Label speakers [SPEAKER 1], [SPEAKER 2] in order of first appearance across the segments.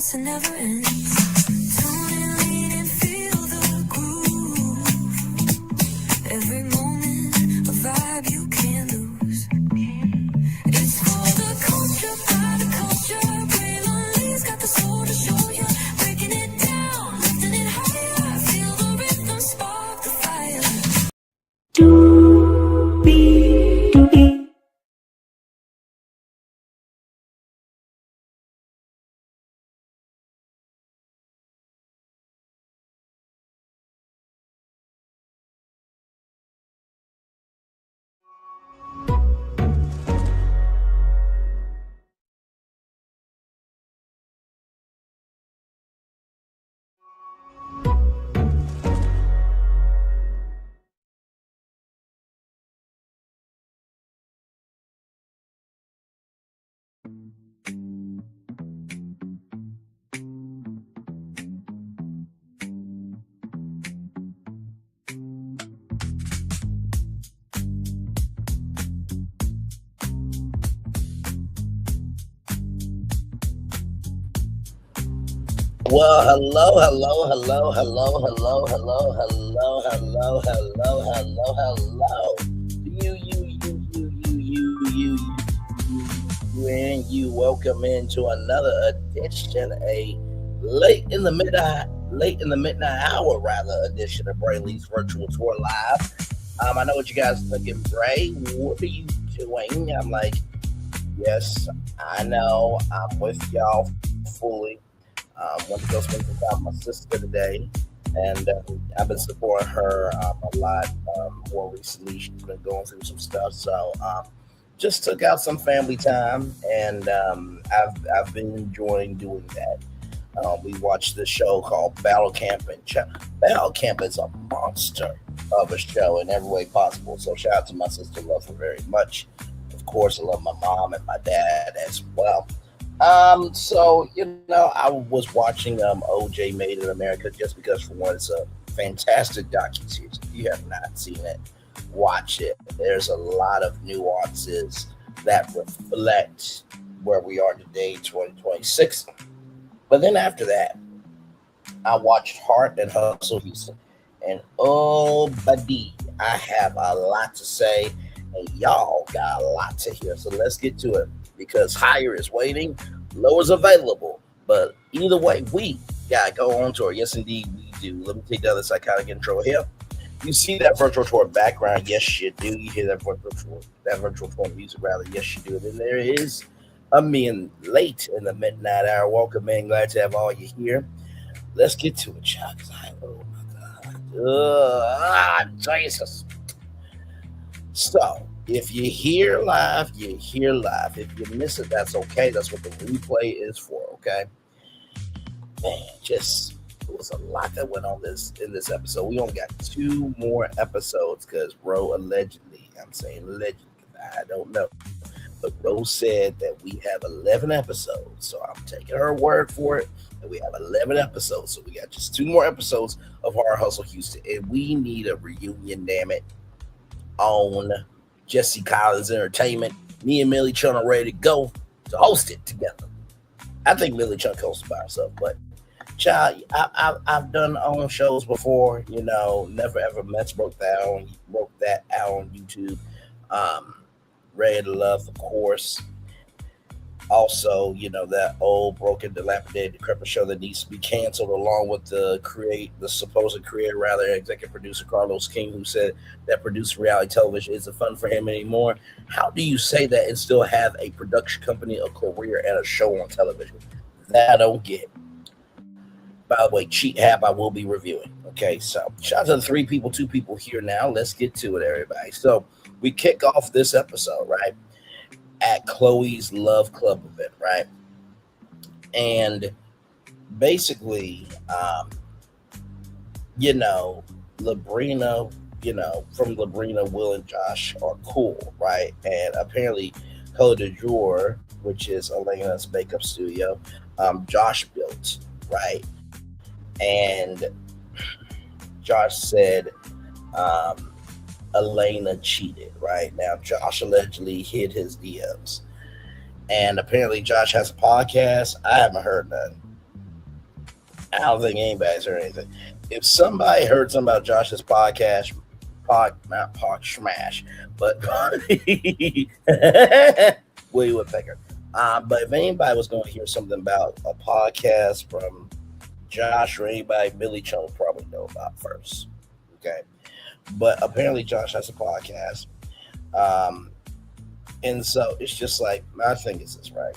[SPEAKER 1] lasts and never ends. Tune in, lean and feel the groove. Every moment, a vibe you can't lose. It's for the culture, by the culture. Braylon got the soul to show you. Breaking it down, lifting it higher. Feel the rhythm, spark the fire.
[SPEAKER 2] Well, hello. You. Welcome into another edition, a late in the midnight hour, edition of Brayley's Virtual Tour Live. I know what you guys are thinking, Bray. What are you doing? I'm like, yes, I know. I'm with y'all fully. Went to go spend some time with my sister today, and I've been supporting her a lot more recently. She's been going through some stuff, so just took out some family time, and I've been enjoying doing that. We watched this show called Battle Camp, and Battle Camp is a monster of a show in every way possible. So shout out to my sister, love her very much. Of course, I love my mom and my dad as well. So, I was watching OJ Made in America just because, for one, it's a fantastic docuseries. If you have not seen it, watch it. There's a lot of nuances that reflect where we are today, 2026. But then after that, I watched Heart and Hustle Houston. And oh, buddy, I have a lot to say, and y'all got a lot to hear. So let's get to it. Because higher is waiting, low is available. But either way, we gotta go on tour. Yes, indeed, we do. Let me take the other psychotic intro here. You see that virtual tour background? Yes, you do. You hear that virtual tour music, rather? Yes, you do. And there is me in late in the midnight hour. Welcome in. Glad to have all you here. Let's get to it, Chuck. Oh my God. Jesus. So, if you hear live, you hear live. If you miss it, that's okay. That's what the replay is for, okay? Man, it was a lot that went on in this episode. We only got 2 more episodes because Ro allegedly, I'm saying allegedly, I don't know, but Ro said that we have 11 episodes. So I'm taking her word for it, and we have 11 episodes. So we got just 2 more episodes of Hard Hustle Houston, and we need a reunion, damn it, on Jesse Collins Entertainment. Me and Millie Chun are ready to go to host it together. I think Millie Chun hosts by herself, but child, I've done own shows before. Never ever Mets broke that out on YouTube. Ready to Love, of course. Also, that old, broken, dilapidated, decrepid show that needs to be canceled, along with the supposed creator, executive producer Carlos King, who said that producing reality television isn't fun for him anymore. How do you say that and still have a production company, a career, and a show on television? That I don't get. By the way, Cheat Hab I will be reviewing. Okay, so shout out to the 3 people, 2 people here now. Let's get to it, everybody. So we kick off this episode, right, at Chloe's Love Club event, right? And basically, Labrina, from Labrina, Will and Josh are cool, right? And apparently Code de Jour, which is Alaina's makeup studio, Josh built, right? And Josh said Alaina cheated, right? Now, Josh allegedly hid his DMs. And apparently Josh has a podcast. I haven't heard none. I don't think anybody's heard anything. If somebody heard something about Josh's podcast, not pod smash, but Willie Woodpecker. But if anybody was going to hear something about a podcast from Josh or anybody, Billy Chum would probably know about first. Okay, but apparently Josh has a podcast, um, and so it's just like my thing is this, right?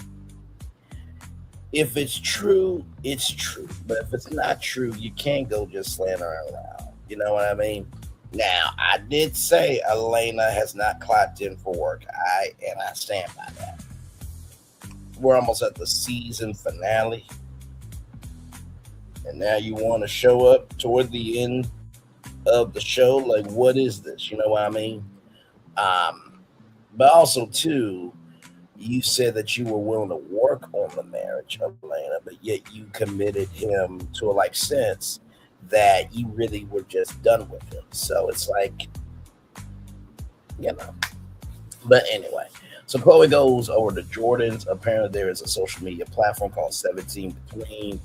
[SPEAKER 2] If it's true, it's true. But if it's not true, you can't go just slandering around. You know what I mean? Now, I did say Alaina has not clocked in for work. I stand by that. We're almost at the season finale, and now you want to show up toward the end of the show. Like, what is this? You know what I mean? But also too, you said that you were willing to work on the marriage of Atlanta, but yet you committed him to a like sense that you really were just done with him. So it's like, you know. But anyway, so Chloe goes over to Jordan's. Apparently, there is a social media platform called 17 Between.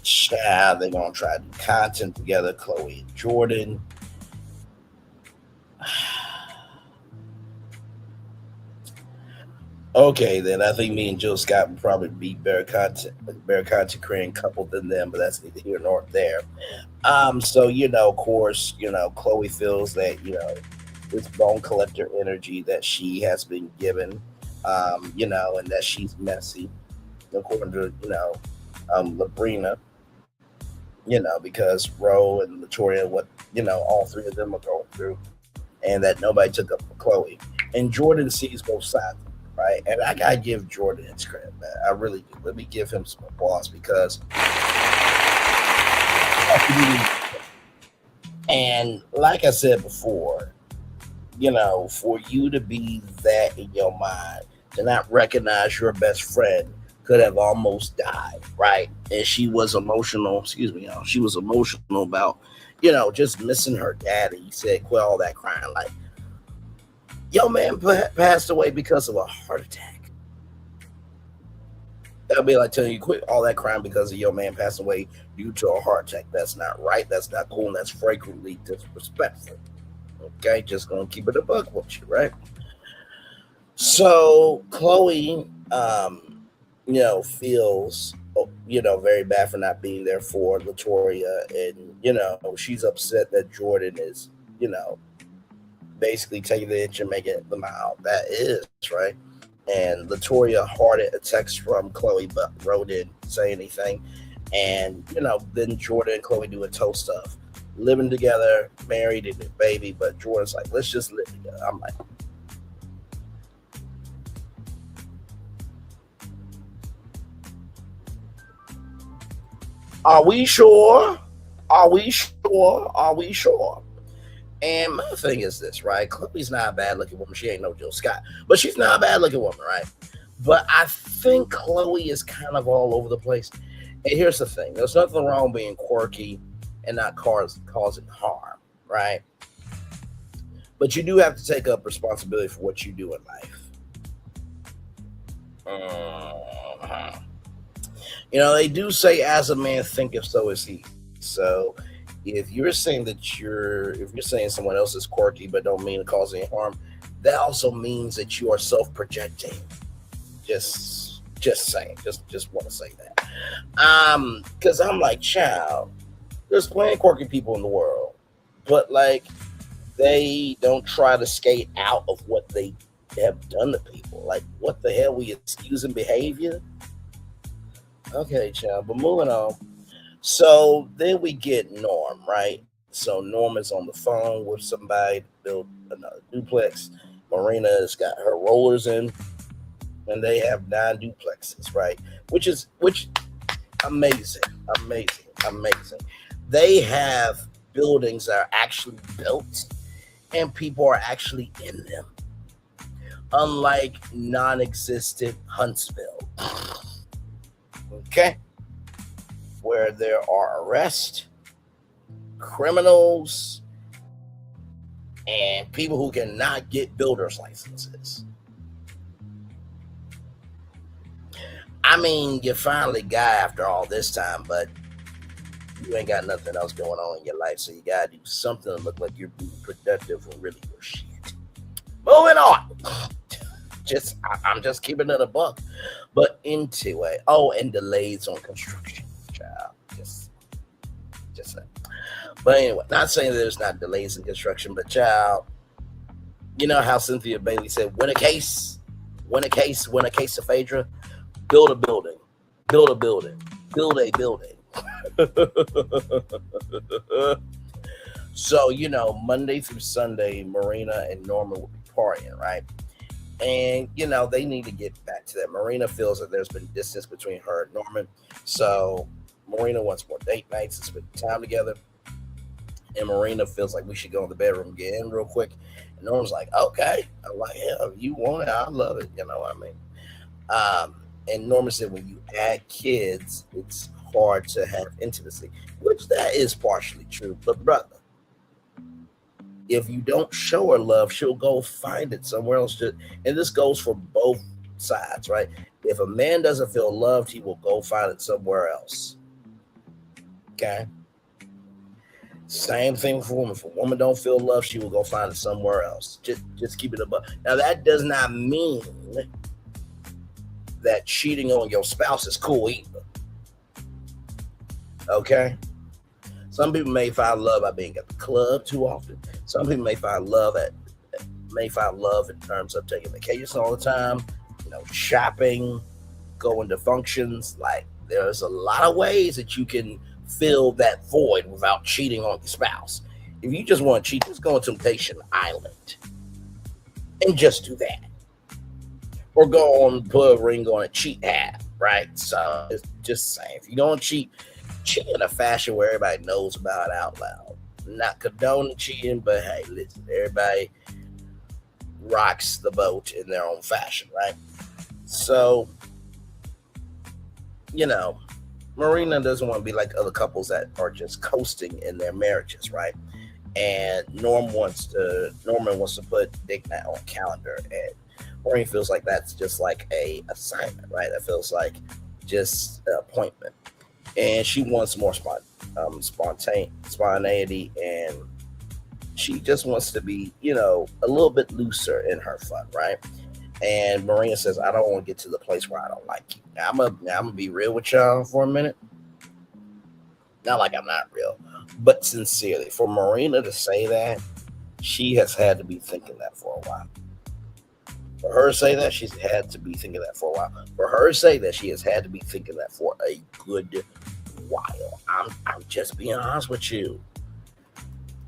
[SPEAKER 2] Child, they're gonna try to do content together, Chloe and Jordan. Okay, then I think me and Jill Scott would probably be better content creating couple than them, but that's neither here nor there. So of course, Chloe feels that this bone collector energy that she has been given, and that she's messy, according to Labrina, because Ro and Latoria, what all three of them are going through, and that nobody took up for Chloe. And Jordan sees both sides, right? And I gotta give Jordan his credit, man. I really do. Let me give him some applause because, and like I said before, for you to be that in your mind, to not recognize your best friend could have almost died, right? And she was emotional, she was emotional about, just missing her daddy. He said, quit all that crying. Like, your man passed away because of a heart attack. That would be like telling you, quit all that crying because of your man passed away due to a heart attack. That's not right. That's not cool. And that's frequently disrespectful. Okay, just gonna keep it a buck with you, right? So Chloe, feels, very bad for not being there for Latoria, and she's upset that Jordan is, basically taking the inch and making it the mile. That is right. And Latoria hearted a text from Chloe, but Ro didn't say anything. And then Jordan and Chloe do a toast stuff, living together, married, and a baby. But Jordan's like, let's just live together. I'm like, are we sure? Are we sure? Are we sure? And my thing is this, right? Chloe's not a bad looking woman. She ain't no Jill Scott, but she's not a bad looking woman, right? But I think Chloe is kind of all over the place. And here's the thing: there's nothing wrong being quirky and not causing harm, right? But you do have to take up responsibility for what you do in life. Uh-huh. They do say, "As a man thinketh, so is he." So if you're saying someone else is quirky but don't mean to cause any harm, that also means that you are self-projecting. Just saying. Just want to say that. Because I'm like, child, there's plenty of quirky people in the world, but like they don't try to skate out of what they have done to people. Like, what the hell? We excusing behavior? Okay, child, but moving on. So then we get Norm, right? So Norm is on the phone with somebody to build another duplex. Mureena has got her rollers in, and they have 9 duplexes, right? Which amazing. They have buildings that are actually built, and people are actually in them. Unlike non-existent Huntsville. Okay? Where there are arrests, criminals, and people who cannot get builder's licenses. I mean, you finally got after all this time, but you ain't got nothing else going on in your life, so you gotta do something to look like you're being productive when really you're shit. Moving on. I'm just keeping it a buck. But anyway, and delays on construction, child. Just saying. But anyway, not saying that there's not delays in construction, but child, you know how Cynthia Bailey said, win a case of Phaedra, build a building, build a building, build a building. So, Monday through Sunday, Mureena and Norman will be partying, right? And, they need to get back to that. Mureena feels that there's been distance between her and Norman. So Mureena wants more date nights and spend time together. And Mureena feels like we should go in the bedroom again real quick. And Norman's like, okay. I'm like, hell, you want it, I love it. You know what I mean? And Norman said when you add kids, it's hard to have intimacy, which that is partially true. But brother, if you don't show her love, she'll go find it somewhere else. And this goes for both sides, right? If a man doesn't feel loved, he will go find it somewhere else. Okay? Same thing for women. If a woman don't feel love, she will go find it somewhere else. Just keep it above. Now, that does not mean that cheating on your spouse is cool either. Okay? Some people may find love by being at the club too often. Some people may find love in terms of taking vacations all the time, shopping, going to functions. Like, there's a lot of ways that you can fill that void without cheating on your spouse. If you just want to cheat, just go on Temptation Island and just do that. Or go on, put a ring on a cheat app, right? So it's just saying, if you don't cheat in a fashion where everybody knows about it out loud. Not condoning cheating, but hey, listen, everybody rocks the boat in their own fashion, right? So, Mureena doesn't want to be like other couples that are just coasting in their marriages, right? And Norman wants to put date night on calendar, and Mureena feels like that's just like a assignment, right? That feels like just an appointment. And she wants more spontaneity, and she just wants to be, a little bit looser in her fun, right? And Mureena says, I don't want to get to the place where I don't like you. Now, I'm gonna be real with y'all for a minute. Not like I'm not real, but sincerely, for Mureena to say that, she has had to be thinking that for a while. For her to say that, she's had to be thinking that for a while. For her to say that, she has had to be thinking that for a good while. I'm just being honest with you.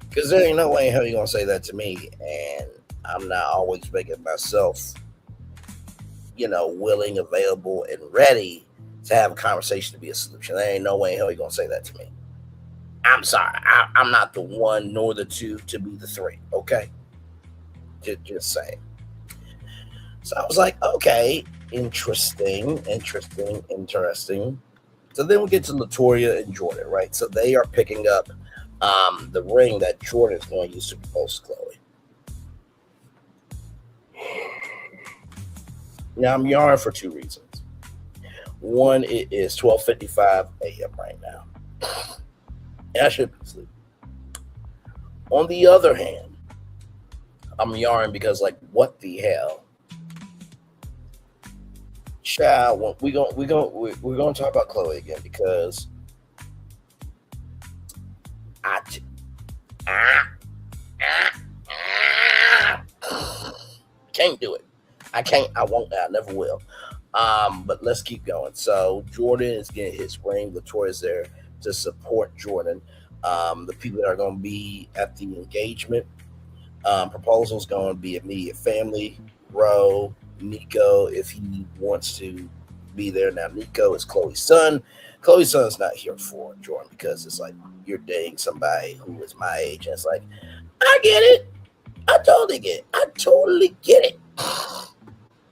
[SPEAKER 2] Because there ain't no way in hell you're going to say that to me, and I'm not always making myself, willing, available, and ready to have a conversation to be a solution. There ain't no way in hell you're going to say that to me. I'm sorry. I'm not the one nor the two to be the three, okay? Just saying. So I was like, okay, interesting. So then we get to Latoya and Jordan, right? So they are picking up the ring that Jordan is going to use to propose to Chloe. Now I'm yarning for two reasons. One, it is 12:55 a.m. right now, and I should be asleep. On the other hand, I'm yarning because, like, what the hell? Child, we're gonna talk about Chloe again because can't do it. I can't. I won't. I never will. But let's keep going. So Jordan is getting his ring. Latoya's there to support Jordan. The people that are going to be at the engagement proposal is going to be immediate family. Ro, Nico, if he wants to be there. Now, Nico is Chloe's son. Chloe's son's not here for Jordan because it's like you're dating somebody who is my age. And it's like, I get it. I totally get it.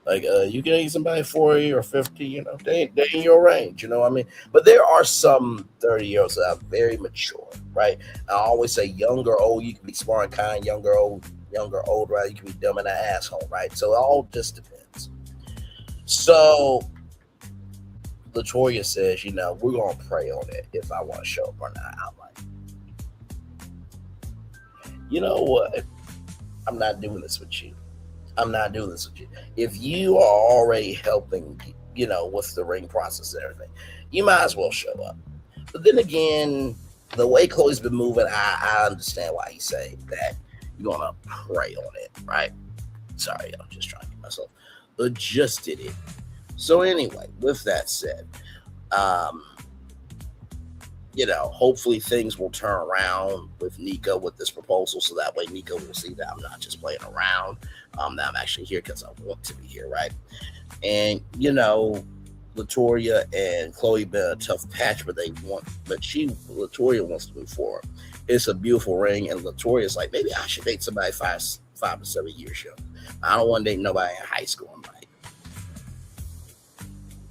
[SPEAKER 2] Like, you can date somebody 40 or 50, they in your range, you know what I mean? But there are some 30-year-olds that are very mature, right? I always say young or old, you can be smart and kind, young or old, right? You can be dumb and an asshole, right? So it all just depends. So Latoya says, we're gonna pray on it if I want to show up or not. I'm like, you know what? I'm not doing this with you. I'm not doing this with you. If you are already helping, with the ring process and everything, you might as well show up. But then again, the way Chloe's been moving, I understand why he say that you're gonna pray on it, right? Sorry, I'm just trying to get myself adjusted it. So anyway, with that said, hopefully things will turn around with Nico with this proposal, so that way Nico will see that I'm not just playing around, that I'm actually here because I want to be here, right? And Latoya and Chloe been a tough patch, but Latoya wants to move forward. It's a beautiful ring, and Latoya's like, maybe I should date somebody 5 to 7 years young. I don't want to date nobody in high school. I'm like,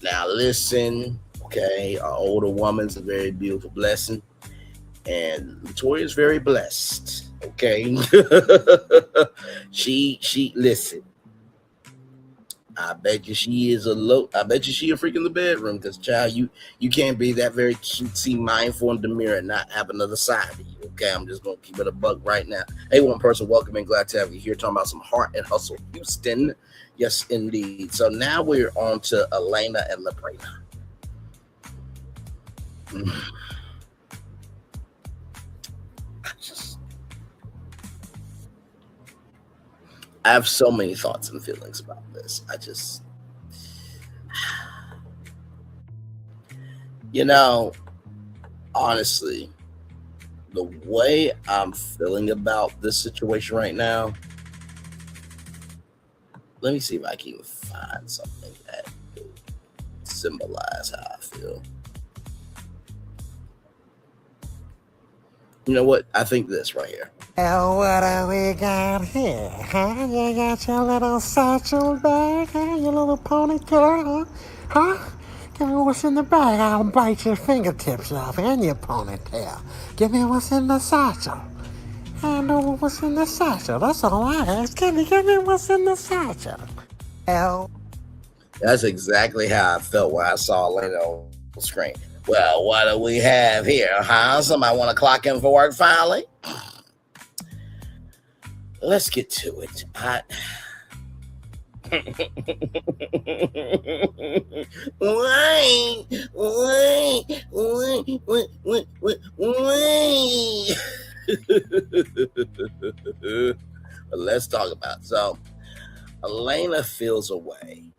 [SPEAKER 2] now listen, okay, an older woman's a very beautiful blessing, and Latoya's very blessed. Okay, she listen. I bet you she is I bet you she a freak in the bedroom, because child, you can't be that very cutesy, mindful, and demure and not have another side of you. Okay, I'm just gonna keep it a buck right now. Hey, one person, welcome and glad to have you here talking about some heart and hustle, Houston. Yes, indeed. So now we're on to Alaina and Labrina. I have so many thoughts and feelings about this. Honestly, the way I'm feeling about this situation right now, let me see if I can even find something that will symbolize how I feel. You know what? I think this right here.
[SPEAKER 3] Oh, what do we got here? Huh? You got your little satchel bag, huh? Your little ponytail, huh? Give me what's in the bag. I'll bite your fingertips off and your ponytail. Give me what's in the satchel. I know what's in the satchel. That's all I ask. Give me what's in the satchel. Oh.
[SPEAKER 2] That's exactly how I felt when I saw Alaina on the screen. Well, what do we have here, huh? Somebody want to clock in for work finally? Let's get to it. Let's talk about it. So, Alaina feels a way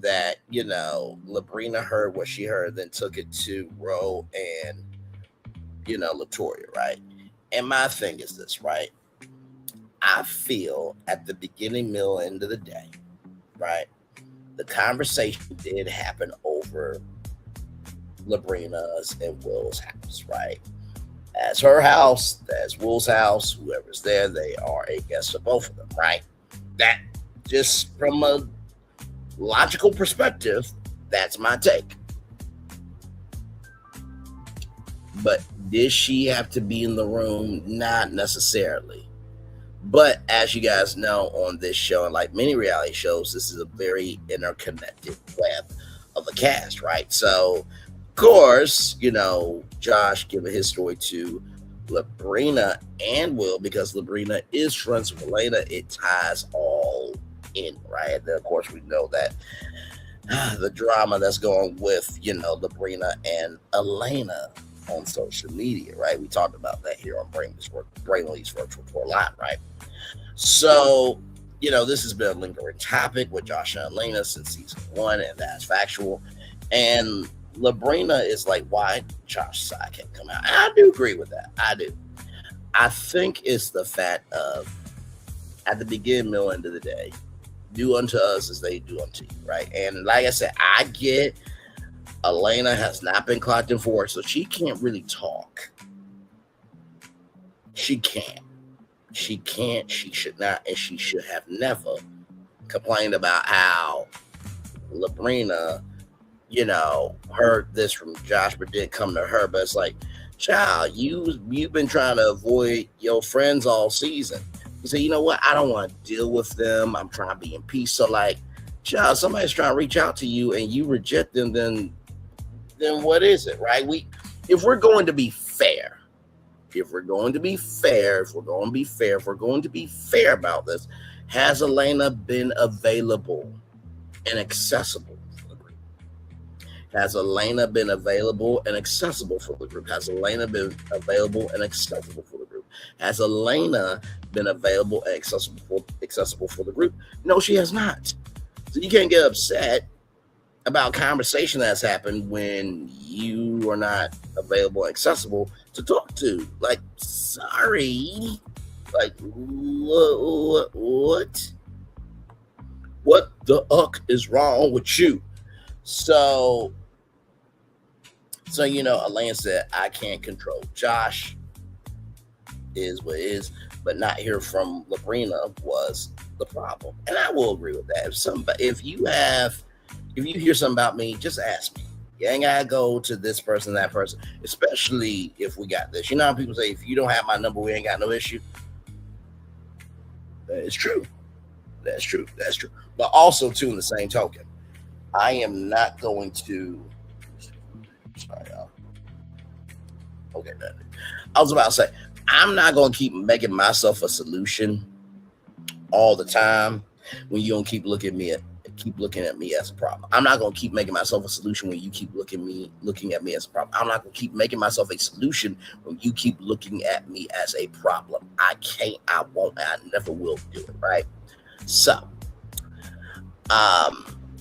[SPEAKER 2] that, Labrina heard what she heard, then took it to Ro and, Latoya, right? And my thing is this, right? I feel at the beginning, middle, end of the day, right? The conversation did happen over Labrina's and Will's house, right? As her house, as Will's house, whoever's there, they are a guest of both of them, right? That, just from a logical perspective, that's my take. But did she have to be in the room? Not necessarily. But as you guys know, on this show, and like many reality shows, this is a very interconnected web of a cast, right? So, of course, Josh giving his story to Labrina and Will, because Labrina is friends with Alaina, it ties all in, right? And then, of course, we know that the drama that's going with, Labrina and Alaina on social media, right? We talked about that here on Brainley's Virtual Tour Live, right? So, this has been a lingering topic with Josh and Alaina since season 1, and that's factual. And Labrina is like, why Josh's side can't come out? And I do agree with that. I do. I think it's the fact of, at the beginning, middle, end of the day, do unto us as they do unto you, right? And like I said, I get Alaina has not been clocked in for work, so she can't really talk. She can't. She should not, and she should have never complained about how Labrina, heard this from Josh, but didn't come to her. But it's like, child, you've been trying to avoid your friends all season. You say, you know what? I don't want to deal with them. I'm trying to be in peace. So, like, child, somebody's trying to reach out to you and you reject them, then then what is it, right? If we're going to be fair, if we're going to be fair, if we're going to be fair, if we're going to be fair about this, has Alaina been available and accessible for the group? Has Alaina been available and accessible for the group? Has Alaina been available and accessible for the group? Has Alaina been available and accessible for the group? No, she has not. So you can't get upset about conversation that's happened when you are not available and accessible to talk to. Like, sorry. Like, what? What the uck is wrong with you? So Alaina said, I can't control Josh, is what is, but not hear from Mureena was the problem. And I will agree with that. If you hear something about me, just ask me. You ain't gotta go to this person, that person, especially if we got this. You know how people say, if you don't have my number, we ain't got no issue. That is true. That's true. That's true. But also, too, in the same token, I am not going to. Sorry, y'all. Okay, I was about to say, I'm not going to keep making myself a solution all the time when you don't keep looking at me as a problem. I'm not going to keep making myself a solution when you keep looking at me as a problem. I'm not going to keep making myself a solution when you keep looking at me as a problem. I can't, I won't, I never will do it, right? So,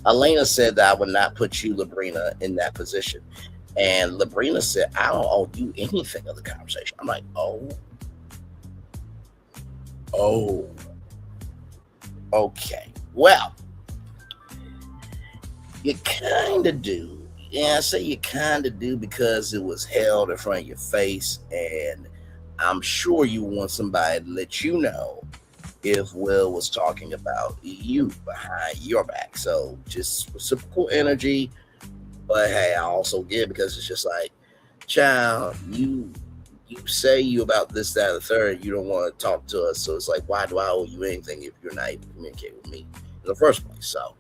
[SPEAKER 2] Alaina said that I would not put you, Mureena, in that position. And Mureena said, I don't owe you anything of the conversation. I'm like, oh, okay. Well, you kind of do. Yeah, I say you kind of do because it was held in front of your face. And I'm sure you want somebody to let you know if Will was talking about you behind your back. So just reciprocal energy. But hey, I also get it because it's just like, child, you say you about this, that, or the third, you don't want to talk to us. So it's like, why do I owe you anything if you're not able to communicate with me in the first place? So,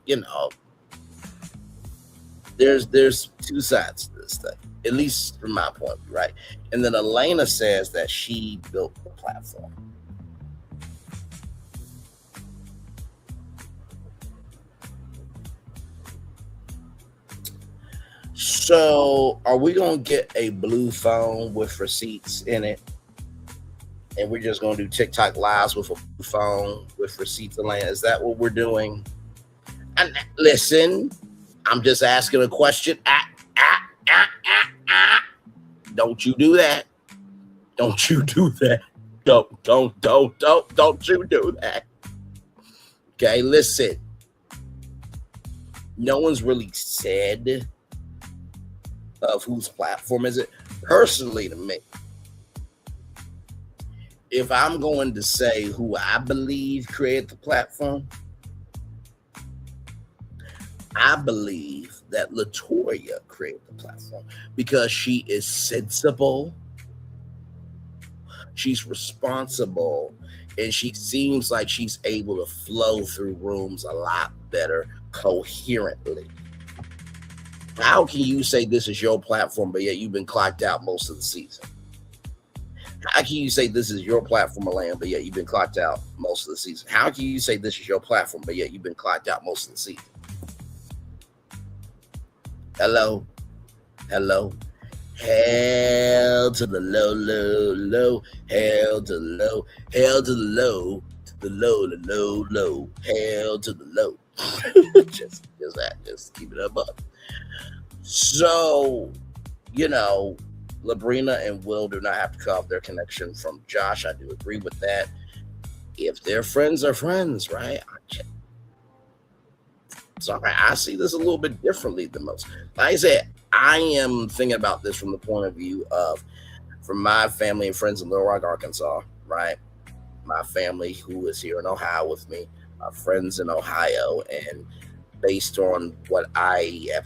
[SPEAKER 2] there's two sides to this thing, at least from my point of view, right? And then Alaina says that she built the platform. So are we going to get a blue phone with receipts in it? And we're just going to do TikTok lives with a blue phone with receipts, Alaina? Is that what we're doing? And listen, I'm just asking a question. Don't you do that. Don't you do that. Don't you do that. Okay, listen. No one's really said of whose platform is it. Personally, to me, if I'm going to say who I believe created the platform, I believe that Latoya created the platform because she is sensible, she's responsible, and she seems like she's able to flow through rooms a lot better coherently. How can you say this is your platform, but yet you've been clocked out most of the season? How can you say this is your platform, Alaina, but yet you've been clocked out most of the season? How can you say this is your platform, but yet you've been clocked out most of the season? Hello? Hell to the low, low, low. Hell to the low. Hell to the low. To the low, the low, low. Hell to the low. just keep it up. So, Mureena and Will do not have to cut off their connection from Josh. I do agree with that. If their friends are friends, right? Sorry, I see this a little bit differently than most. Like I said, I am thinking about this from the point of view of, from my family and friends in Little Rock, Arkansas, right? My family who is here in Ohio with me, my friends in Ohio, and based on what I have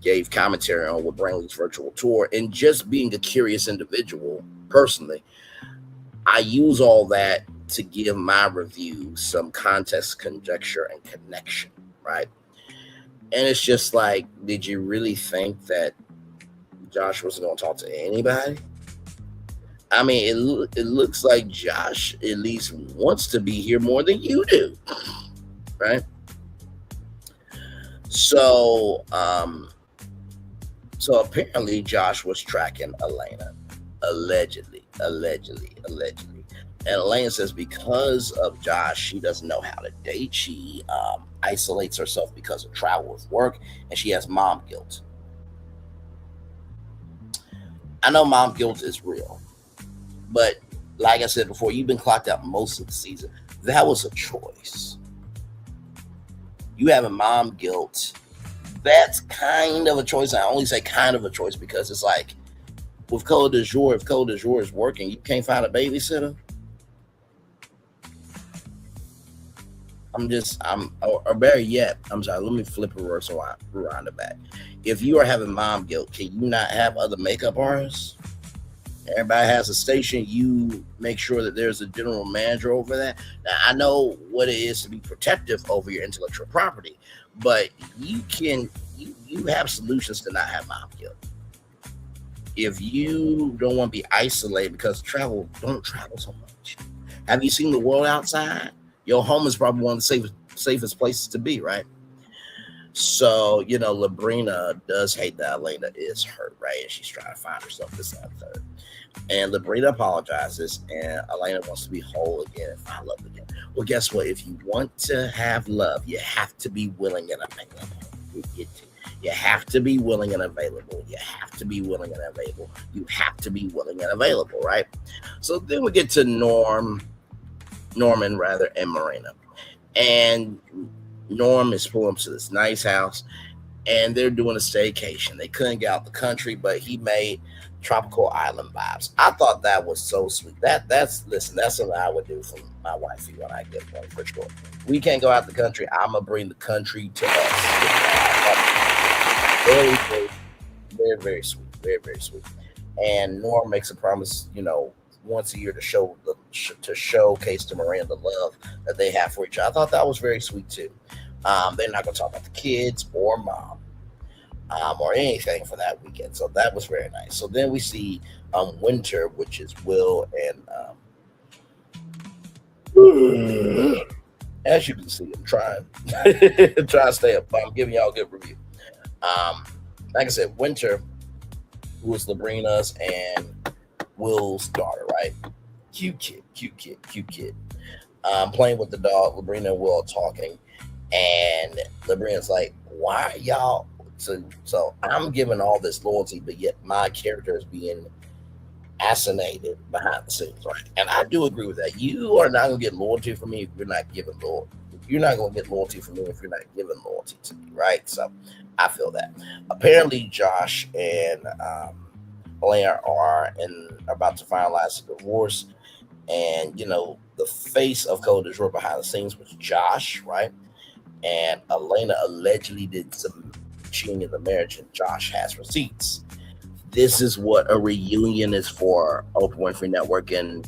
[SPEAKER 2] gave commentary on with Brainley's virtual tour, and just being a curious individual personally, I use all that to give my review some context, conjecture, and connection, right? And it's just like, did you really think that Josh wasn't going to talk to anybody. I mean, it looks like Josh at least wants to be here more than you do, right? So, so apparently Josh was tracking Alaina, allegedly. And Alaina says because of Josh, she doesn't know how to date. She isolates herself because of travel with work, and she has mom guilt. I know mom guilt is real, but like I said before, you've been clocked out most of the season. That was a choice. You having mom guilt, that's kind of a choice. I only say kind of a choice because it's like with Code du Jour, if Code du Jour is working, you can't find a babysitter. Or better yet, I'm sorry, let me flip reverse around the back. If you are having mom guilt, can you not have other makeup artists? Everybody has a station. You make sure that there's a general manager over that. Now, I know what it is to be protective over your intellectual property, but you have solutions to not have mom guilt. If you don't want to be isolated because don't travel so much. Have you seen the world outside? Your home is probably one of the safest places to be, right? So, Labrina does hate that Alaina is hurt, right? And she's trying to find herself this and third. And Labrina apologizes, and Alaina wants to be whole again and find love again. Well, guess what? If you want to have love, you have to be willing and available. You have to be willing and available. You have to be willing and available. You have to be willing and available, right? So then we get to Norman, and Mureena. And Norm is pulling up to this nice house, and they're doing a staycation. They couldn't get out the country, but he made tropical island vibes. I thought that was so sweet. That's something I would do for my wifey when I get one, for sure. We can't go out the country. I'm gonna bring the country to us. Very, very, very, very sweet. Very, very sweet. And Norm makes a promise, once a year to showcase to Miranda the love that they have for each other. I thought that was very sweet too. They're not going to talk about the kids or mom or anything for that weekend. So that was very nice. So then we see Winter, which is Will and as you can see, I'm trying to stay up, but I'm giving y'all a good review. Like I said, Winter, who is Labrina's and Will's daughter, right? Cute kid. Playing with the dog. Labrina and Will talking, and Labrina's like, "Why are y'all?" So I'm giving all this loyalty, but yet my character is being assassinated behind the scenes, right? And I do agree with that. You are not gonna get loyalty from me if you're not giving loyalty. You're not gonna get loyalty from me if you're not giving loyalty to me, right? So I feel that. Apparently, Josh and Alaina are about to finalize the divorce, and the face of Code du Jour behind the scenes was Josh, right? And Alaina allegedly did some cheating in the marriage, and Josh has receipts. This is what a reunion is for Oprah Winfrey Network and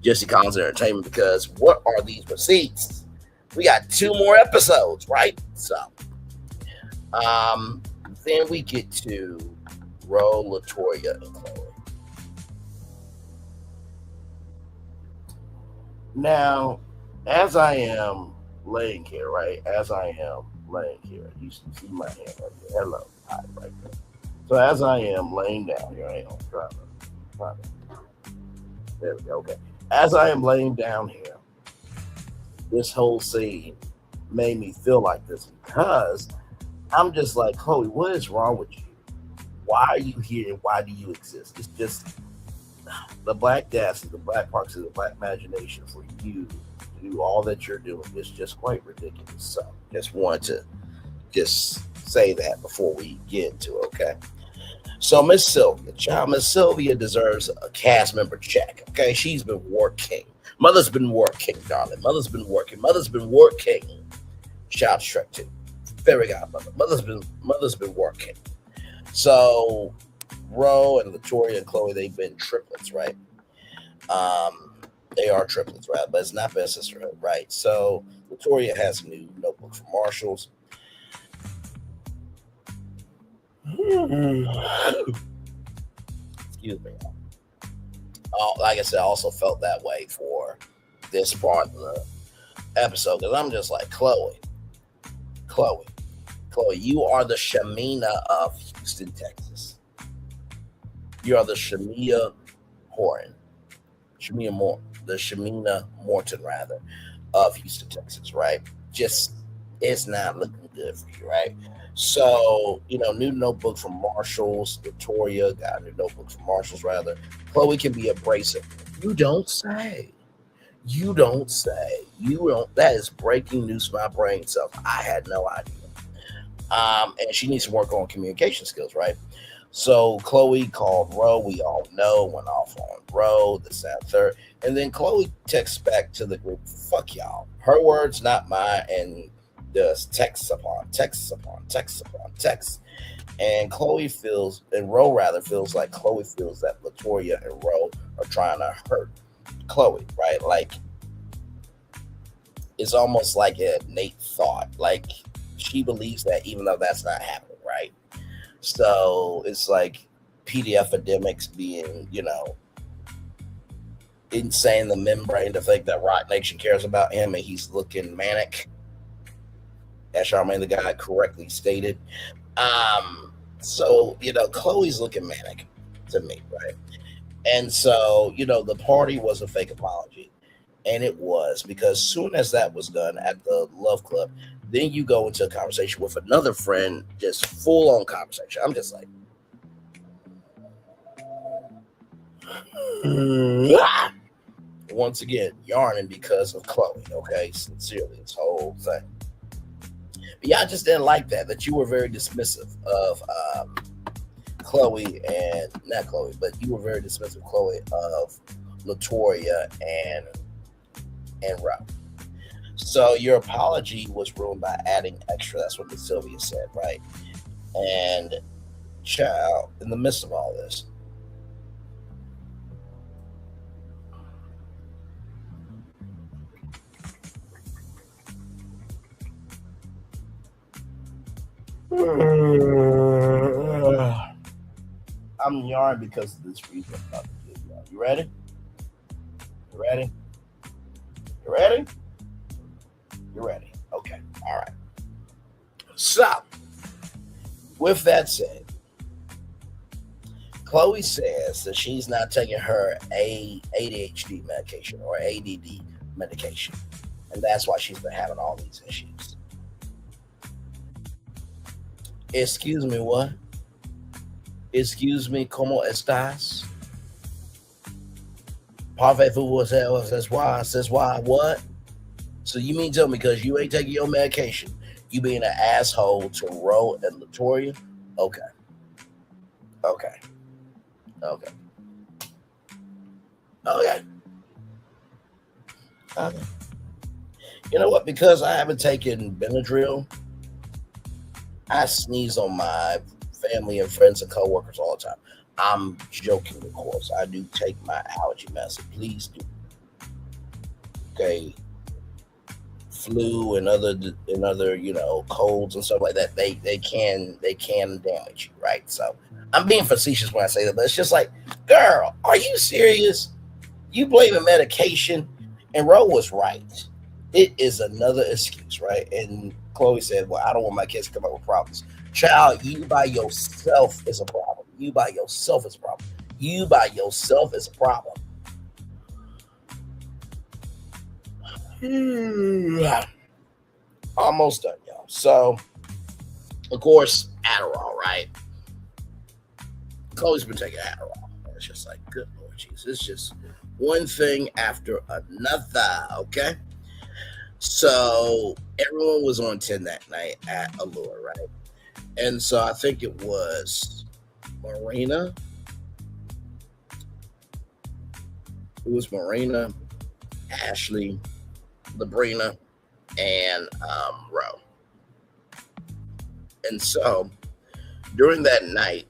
[SPEAKER 2] Jesse Collins Entertainment, because what are these receipts? We got 2 more episodes, right? So then we get to Ro, Latoya, and Chloe. Now, as I am laying here, right? You see my hand right here. Hello. Hi, right there. So as I am laying down here, there we go. Okay. As I am laying down here, this whole scene made me feel like this because I'm just like, Chloe, what is wrong with you? Why are you here? Why do you exist? It's just the black gas, the black parks, the black imagination for you to do all that you're doing is just quite ridiculous. So just wanted to just say that before we get into it, okay? So Miss Sylvia deserves a cast member check, okay? She's been working. Mother's been working, darling. Mother's been working. Shout out to Shrek 2. Fairy godmother. Mother's been working. So Ro and Latoya and Chloe, they've been triplets, right? They are triplets, right? But it's not best sisterhood, right? So Latoya has a new notebook from Marshall's. Excuse me. Like I said, I also felt that way for this part of the episode because I'm just like, Chloe, Chloe, you are the Shameana of Houston, Texas. You are the Shamia Horton, the Shameana Morton rather of Houston, Texas, right? Just it's not looking good for you, right? So, new notebook from Marshalls. Victoria got a new notebook from Marshalls, rather. Chloe can be abrasive. You don't say. You don't say. You don't. That is breaking news for my brain self. I had no idea. And she needs to work on communication skills, right? So Chloe called Ro. We all know went off on Ro, this, that, third. And then Chloe texts back to the group, fuck y'all. Her words, not mine. And does texts upon texts upon texts upon texts. And Chloe feels, and Ro rather feels like Chloe feels that Latoya and Ro are trying to hurt Chloe, right? Like, it's almost like an innate thought. Like, she believes that even though that's not happening, right? So it's like PDF academics being, insane the membrane to think that Rock Nation cares about him and he's looking manic, as Charmaine the guy correctly stated. So, Chloe's looking manic to me, right? And so, the party was a fake apology. And it was, because soon as that was done at the Love Club, then you go into a conversation with another friend, just full on conversation. I'm just like, once again, yarning because of Chloe, okay? Sincerely, this whole thing. But yeah, I just didn't like that you were very dismissive of Chloe, and not Chloe, but you were very dismissive, Chloe, of Latoya and Ro. So your apology was ruined by adding extra. That's what Miss Sylvia said, right? And child, in the midst of all this, I'm yarning because of this reason I'm about to give y'all. You ready? You ready? You ready? You're ready. Okay. All right. So, with that said, Chloe says that she's not taking her ADHD medication or ADD medication. And that's why she's been having all these issues. Excuse me, what? Excuse me, ¿cómo estás? Parfait-vous, says why, what? So you mean tell me because you ain't taking your medication, you being an asshole to Ro and Latoya? Okay. You know what? Because I haven't taken Benadryl, I sneeze on my family and friends and coworkers all the time. I'm joking, of course. I do take my allergy medicine. Please do. Okay. Flu and other colds and stuff like that, they can damage you, right? So I'm being facetious when I say that, but it's just like, girl, are you serious? You blaming medication? And Ro was right. It is another excuse, right? And Chloe said, well, I don't want my kids to come up with problems. Child, you by yourself is a problem. You by yourself is a problem. You by yourself is a problem. Almost done, y'all. So, of course, Adderall, right? Chloe's been taking Adderall. It's just like, good Lord Jesus. It's just one thing after another, okay? So, everyone was on 10 that night at Allure, right? And so, I think it was Mureena. It was Mureena, Ashley, Labrina, and Ro. And so during that night,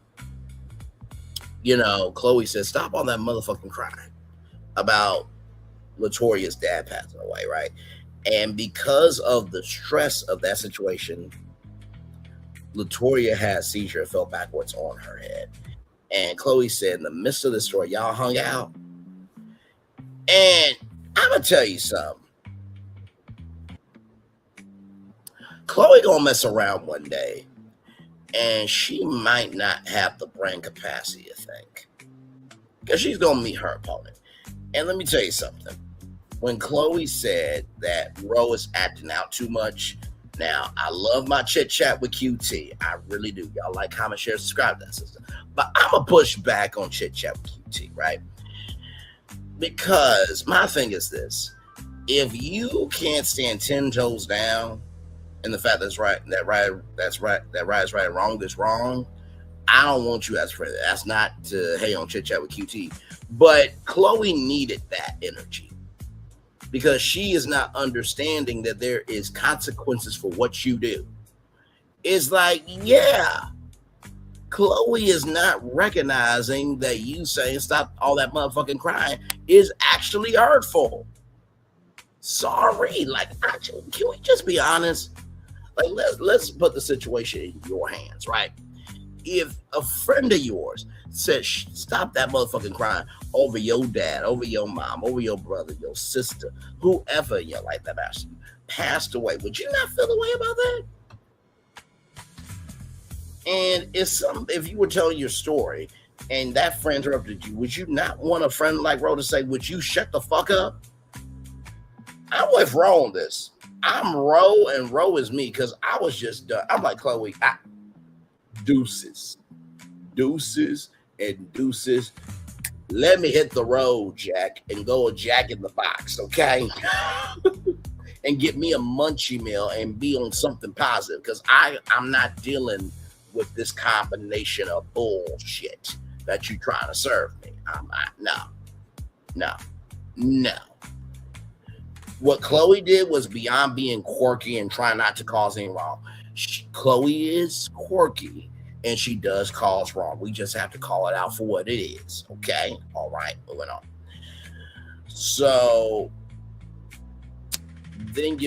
[SPEAKER 2] Chloe said, stop all that motherfucking crying about Latoya's dad passing away, right? And because of the stress of that situation, Latoya had a seizure and fell backwards on her head. And Chloe said, in the midst of the story, y'all hung out. And I'm going to tell you something. Chloe going to mess around one day, and she might not have the brain capacity to think. Because she's going to meet her opponent. And let me tell you something. When Chloe said that Ro is acting out too much, now, I love my chit chat with QT. I really do. Y'all like, comment, share, subscribe to that sister. But I'm going to push back on chit chat with QT, right? Because my thing is this. If you can't stand 10 toes down, and the fact that's right, that right is right, wrong is wrong, I don't want you as a friend. That's not to hate on chit chat with QT. But Chloe needed that energy. Because she is not understanding that there is consequences for what you do. It's like, yeah, Chloe is not recognizing that you saying stop all that motherfucking crying is actually hurtful. Sorry, like, can we just be honest? Like, let's put the situation in your hands, right? If a friend of yours says stop that motherfucking crying over your dad, over your mom, over your brother, your sister, whoever in your life that actually passed away, would you not feel the way about that? And if you were telling your story and that friend interrupted you, would you not want a friend like Ro to say, would you shut the fuck up? I'm with Ro on this. I'm Ro and Ro is me because I was just done. I'm like, Chloe, deuces and deuces. Let me hit the road, Jack, and go a Jack in the Box, okay? And get me a munchie meal and be on something positive because I'm not dealing with this combination of bullshit that you're trying to serve me. I'm not. No. What Chloe did was beyond being quirky and trying not to cause any wrong. Chloe is quirky. And she does cause wrong. We just have to call it out for what it is. Okay? All right. Moving on. So then,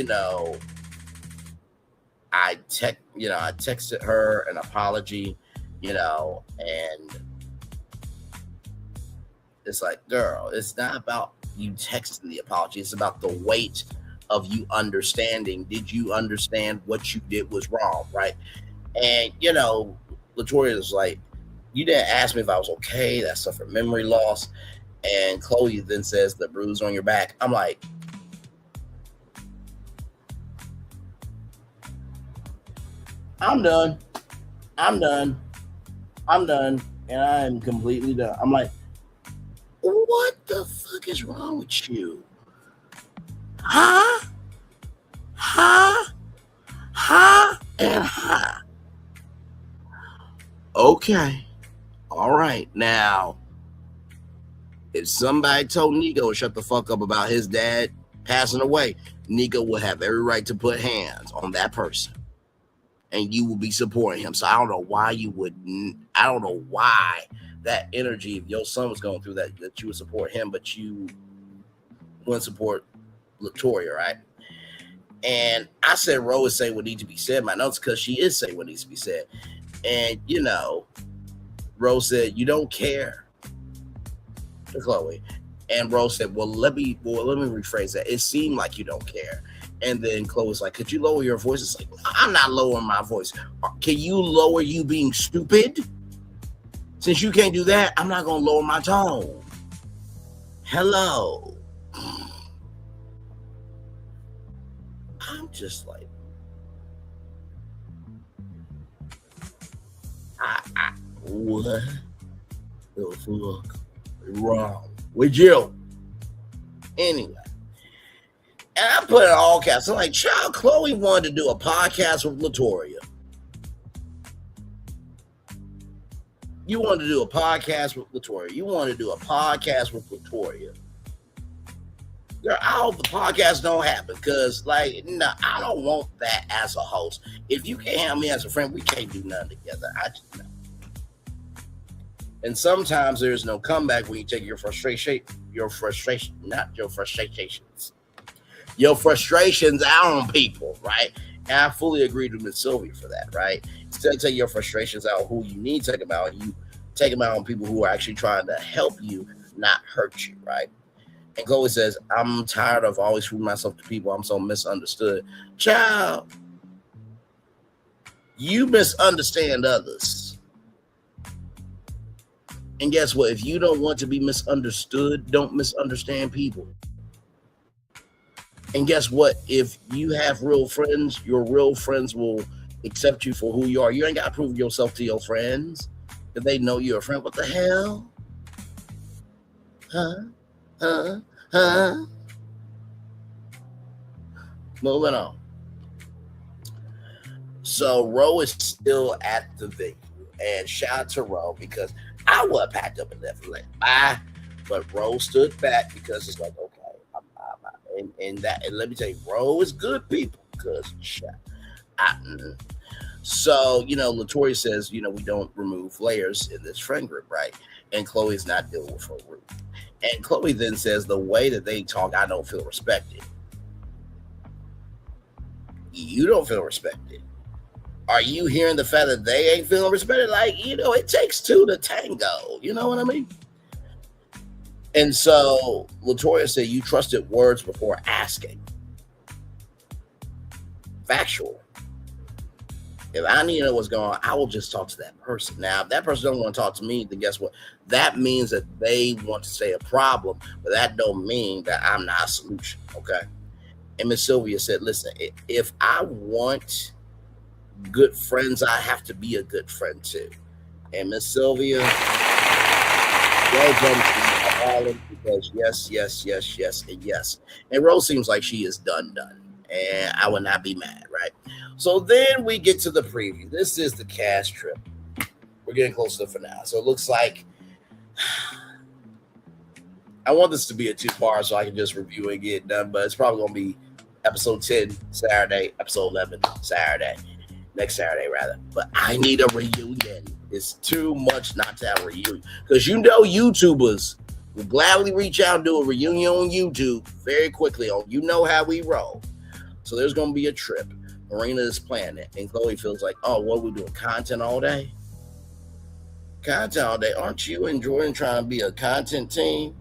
[SPEAKER 2] I texted her an apology, and it's like, girl, it's not about you texting the apology. It's about the weight of you understanding. Did you understand what you did was wrong? Right? And, Latoya was like, you didn't ask me if I was okay. That suffered memory loss. And Chloe then says the bruise on your back. I'm like, I'm done. And I am completely done. I'm like, what the fuck is wrong with you? Huh? And huh. Okay. All right. Now, if somebody told Nico to shut the fuck up about his dad passing away, Nico would have every right to put hands on that person. And you will be supporting him. So I don't know why that energy, if your son was going through that you would support him, but you wouldn't support Latoya, right? And I said Ro is saying what needs to be said. My notes, because she is saying what needs to be said. And, Ro said, you don't care to Chloe. And Ro said, well, let me rephrase that. It seemed like you don't care. And then Chloe's like, could you lower your voice? It's like, I'm not lowering my voice. Can you lower you being stupid? Since you can't do that, I'm not going to lower my tone. Hello. I'm just like, what the fuck is wrong with you? Anyway, and I put it all caps. I'm like, child, Chloe wanted to do a podcast with Latoya. You wanted to do a podcast with Latoya. You wanted to do a podcast with Latoya. Girl, I hope the podcast don't happen because, I don't want that as a host. If you can't have me as a friend, we can't do nothing together. I just know. And sometimes there's no comeback when you take your frustrations out on people, right? And I fully agreed with Miss Sylvia for that, right? Instead of taking your frustrations out on who you need to take them out, you Take them out on people who are actually trying to help you, not hurt you, right? And Chloe says, I'm tired of always proving myself to people. I'm so misunderstood. Child, you misunderstand others. And guess what? If you don't want to be misunderstood, don't misunderstand people. And guess what? If you have real friends, your real friends will accept you for who you are. You ain't got to prove yourself to your friends. If they know you're a friend, what the hell? Huh? Moving on. So Ro is still at the venue. And shout out to Ro because I would have packed up and left bye. But Ro stood back because it's like, okay. And let me tell you, Ro is good people because so, Latoya says, we don't remove layers in this friend group, right? And Chloe's not dealing with her root. And Chloe then says, the way that they talk, I don't feel respected. You don't feel respected. Are you hearing the fact that they ain't feeling respected? Like, it takes two to tango. You know what I mean? And so Latoya said, you trusted words before asking. Factual. If I need to know what's going on, I will just talk to that person. Now, if that person don't want to talk to me, then guess what? That means that they want to say a problem, but that don't mean that I'm not a solution, okay? And Miss Sylvia said, listen, if I want good friends, I have to be a good friend too. And Miss Sylvia, well done to you, because yes, and yes. And Rose seems like she is done. And I would not be mad, right? So then we get to the preview. This is the cast trip. We're getting close to the finale. So it looks like I want this to be a two-part so I can just review and get it done, but it's probably going to be episode 10 Saturday, episode 11 Saturday, next Saturday rather. But I need a reunion. It's too much not to have a reunion. Because YouTubers will gladly reach out and do a reunion on YouTube very quickly. You know how we roll. So there's going to be a trip. Mureena is planning it. And Chloe feels like, oh, what are we doing? Content all day? Content all day. Aren't you and Jordan trying to be a content team?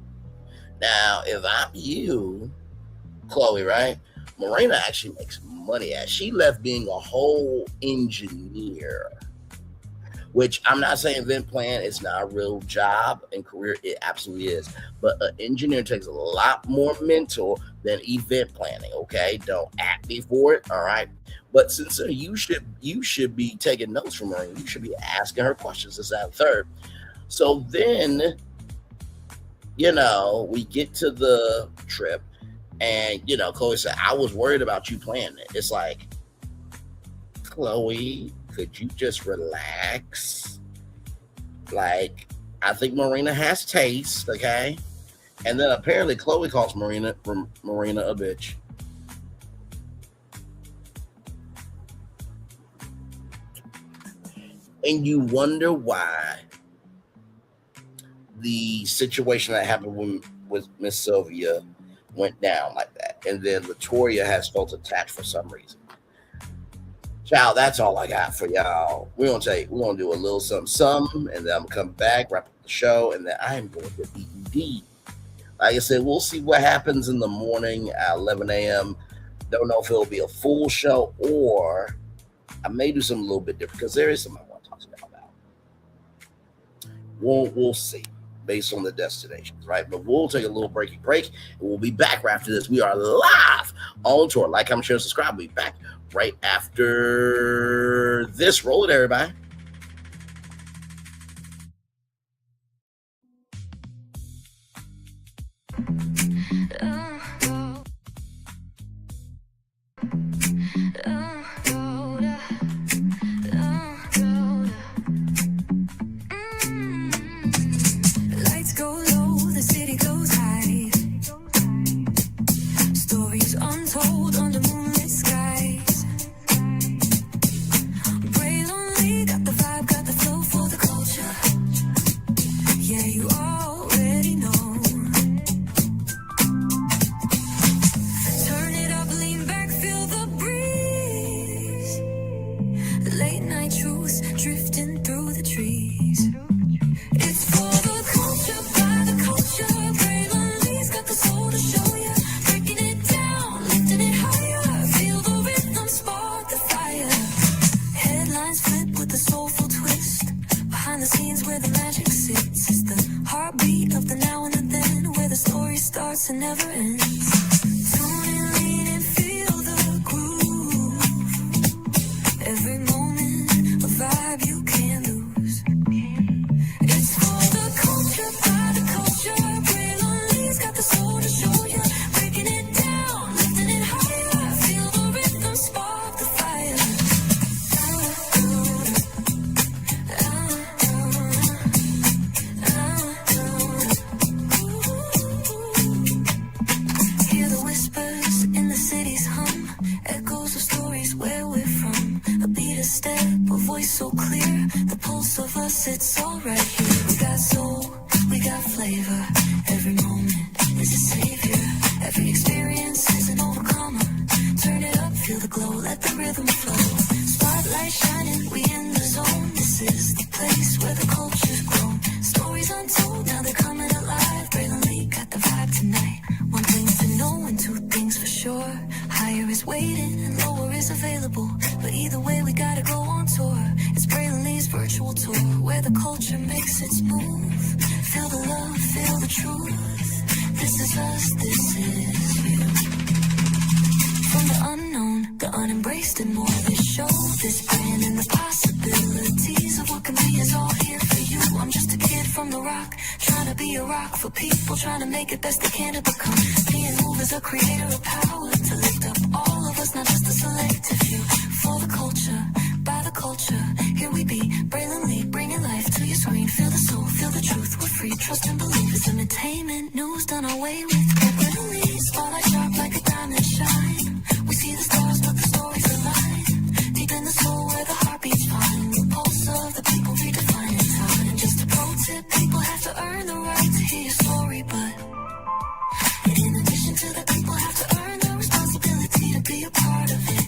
[SPEAKER 2] Now, if I'm you, Chloe, right? Mureena actually makes money at. She left being a whole engineer, which I'm not saying event plan is not a real job and career. It absolutely is. But an engineer takes a lot more mental than event planning, okay? Don't act me for it, all right? But since you should be taking notes from her. You should be asking her questions. This, that, and third. So then, we get to the trip and, Chloe said, I was worried about you planning it. It's like, Chloe, could you just relax? Like, I think Mureena has taste, okay? And then apparently Chloe calls Mureena a bitch. And you wonder why the situation that happened with Miss Sylvia went down like that. And then Latoya has felt attacked for some reason. Child, that's all I got for y'all. We're gonna do a little something, and then I'm gonna come back, wrap up the show, and then I'm going to BED. Like I said, we'll see what happens in the morning at 11 a.m. Don't know if it'll be a full show or I may do something a little bit different because there is something I want to talk to y'all about. We'll see based on the destinations, right? But we'll take a little break, and we'll be back right after this. We are live on tour. Like, comment, share, subscribe. We'll be back right after this. Roll it, everybody.
[SPEAKER 1] Lights go low, the city goes high. Stories untold under moonlit skies. Brave lonely, got the vibe, got the flow for the culture. Yeah, you already know. Turn it up, lean back, feel the breeze. Late night truths drifting through the trees. starts and never ends. Tune in, lean and feel the groove. Every moment, a vibe you can't lose. It's for the culture, by the culture. Braylonly's got the soul to show you. Breaking it down, lifting it higher. Feel the rhythm, spark the fire. Hear the whispers in the city's hum. Echoes of stories where we're from. A beat, a step, a voice so clear. The pulse of us, it's all right here. We got soul, we got flavor. Every moment is a savior. Every experience is an overcomer. Turn it up, feel the glow, let the rhythm flow. Spotlight shining, we in the zone. This is the place where the culture's grown. Stories untold, now they're coming alive. Braylonly got the vibe tonight. One thing to know and two things for sure. Higher is waiting and lower is available. But either way, we gotta go on tour. It's Braylonly's virtual tour, where the culture makes its move. Feel the love, feel the truth. This is us, this is you. From the unknown, the unembraced and more. This show, this brand and the possibilities of what can be is all here for you. I'm just a kid from the rock, trying to be a rock for people, trying to make it best they can to become. Being moved as a creator of power, to lift up all of us, not just a selective few. For the culture, by the culture, here we be, Braylonly, bringing life to your screen. Feel the soul, feel the truth, we're free, trust and believe. It's entertainment, news done our way with. Braylonly, spotlight sharp like a diamond shine. We see the stars, but the stories align. Deep in the soul where the heartbeats find. The pulse of the people redefining time. And just a pro tip, people have to earn the right to hear your story, but in addition to that, people have to earn the responsibility to be a part of it.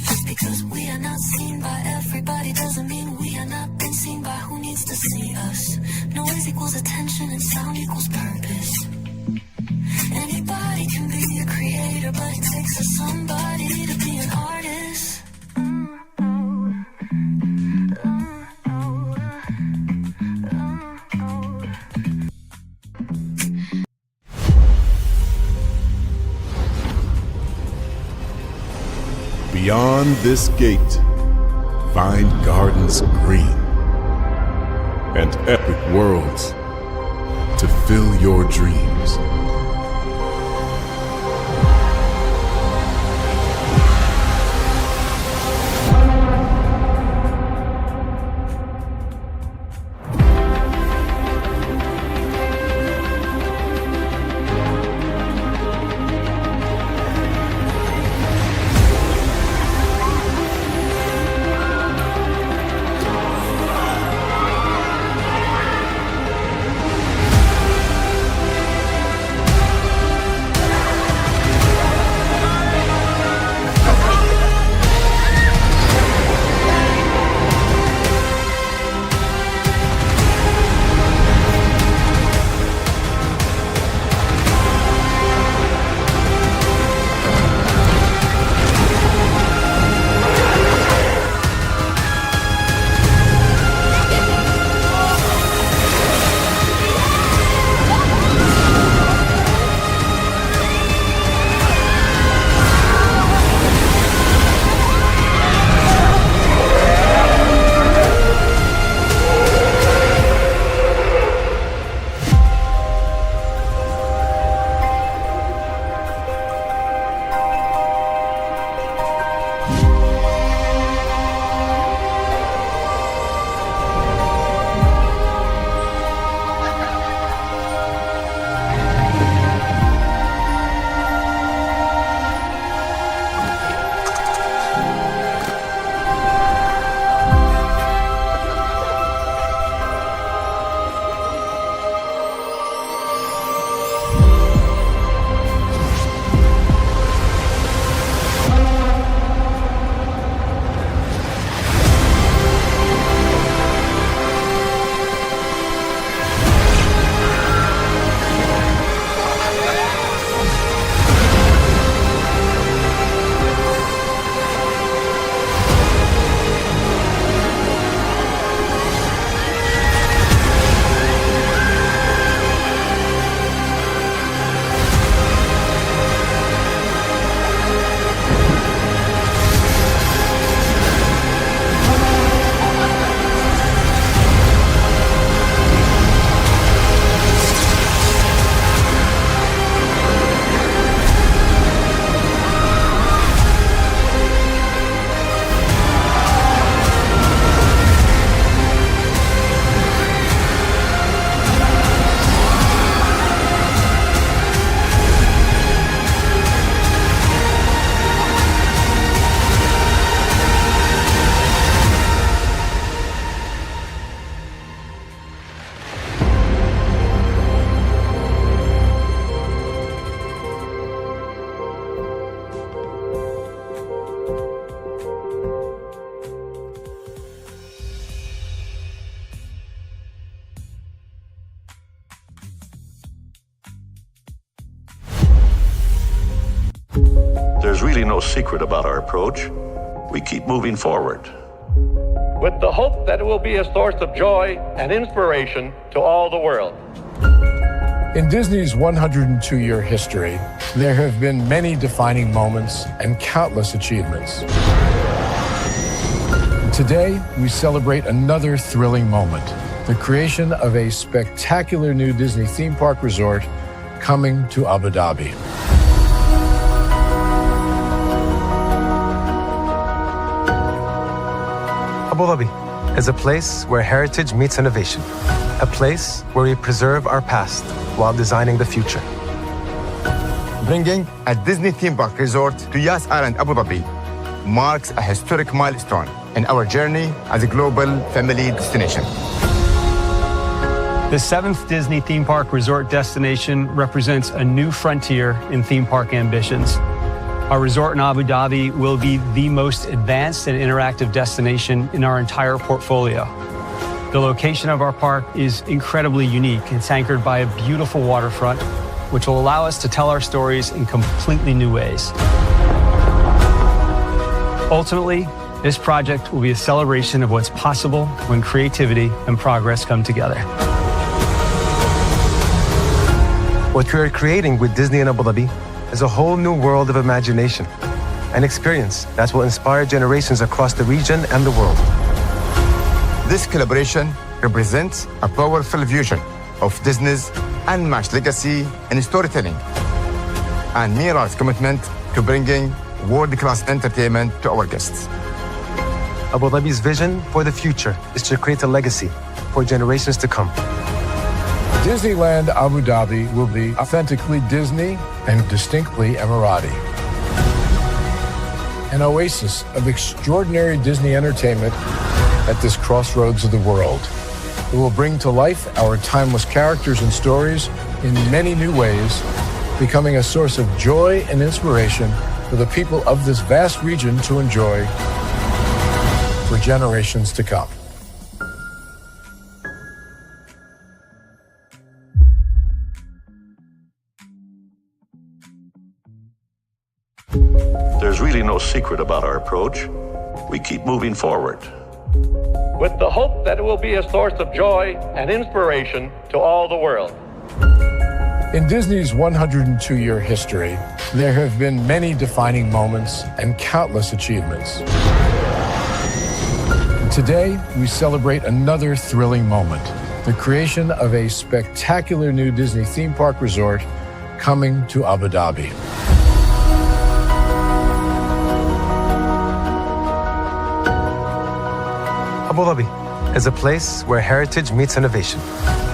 [SPEAKER 1] Just because we are not seen by everybody doesn't mean we are not been seen by who needs to see us. Noise equals attention and sound equals purpose. Anybody can be a creator, but it takes a somebody to be an artist.
[SPEAKER 4] Beyond this gate, find gardens green and epic worlds to fill your dreams.
[SPEAKER 5] There's really no secret about our approach. We keep moving forward,
[SPEAKER 6] with the hope that it will be a source of joy and inspiration to all the world.
[SPEAKER 7] In Disney's 102-year history, there have been many defining moments and countless achievements. Today, we celebrate another thrilling moment, the creation of a spectacular new Disney theme park resort coming to Abu Dhabi.
[SPEAKER 8] Abu Dhabi is a place where heritage meets innovation, a place where we preserve our past while designing the future.
[SPEAKER 9] Bringing a Disney theme park resort to Yas Island, Abu Dhabi, marks a historic milestone in our journey as a global family destination.
[SPEAKER 10] The 7th Disney theme park resort destination represents a new frontier in theme park ambitions. Our resort in Abu Dhabi will be the most advanced and interactive destination in our entire portfolio. The location of our park is incredibly unique. It's anchored by a beautiful waterfront, which will allow us to tell our stories in completely new ways. Ultimately, this project will be a celebration of what's possible when creativity and progress come together.
[SPEAKER 8] What we are creating with Disney in Abu Dhabi is a whole new world of imagination, an experience that will inspire generations across the region and the world.
[SPEAKER 9] This collaboration represents a powerful fusion of Disney's unmatched legacy in storytelling and Mira's commitment to bringing world-class entertainment to our guests.
[SPEAKER 8] Abu Dhabi's vision for the future is to create a legacy for generations to come.
[SPEAKER 7] Disneyland Abu Dhabi will be authentically Disney and distinctly Emirati. An oasis of extraordinary Disney entertainment at this crossroads of the world. It will bring to life our timeless characters and stories in many new ways, becoming a source of joy and inspiration for the people of this vast region to enjoy for generations to come.
[SPEAKER 5] There's really no secret about our approach. We keep moving forward,
[SPEAKER 6] with the hope that it will be a source of joy and inspiration to all the world.
[SPEAKER 7] In Disney's 102-year history, there have been many defining moments and countless achievements. Today, we celebrate another thrilling moment, the creation of a spectacular new Disney theme park resort coming to Abu Dhabi.
[SPEAKER 8] Abu Dhabi is a place where heritage meets innovation,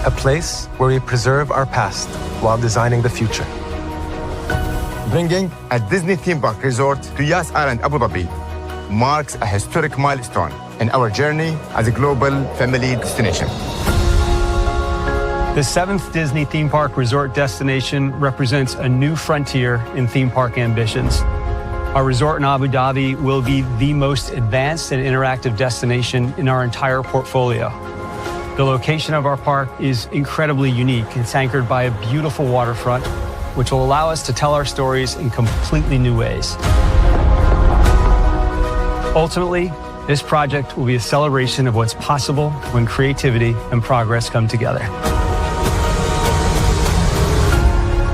[SPEAKER 8] a place where we preserve our past while designing the future.
[SPEAKER 9] Bringing a Disney theme park resort to Yas Island, Abu Dhabi, marks a historic milestone in our journey as a global family destination.
[SPEAKER 10] The 7th Disney theme park resort destination represents a new frontier in theme park ambitions. Our resort in Abu Dhabi will be the most advanced and interactive destination in our entire portfolio. The location of our park is incredibly unique. It's anchored by a beautiful waterfront, which will allow us to tell our stories in completely new ways. Ultimately, this project will be a celebration of what's possible when creativity and progress come together.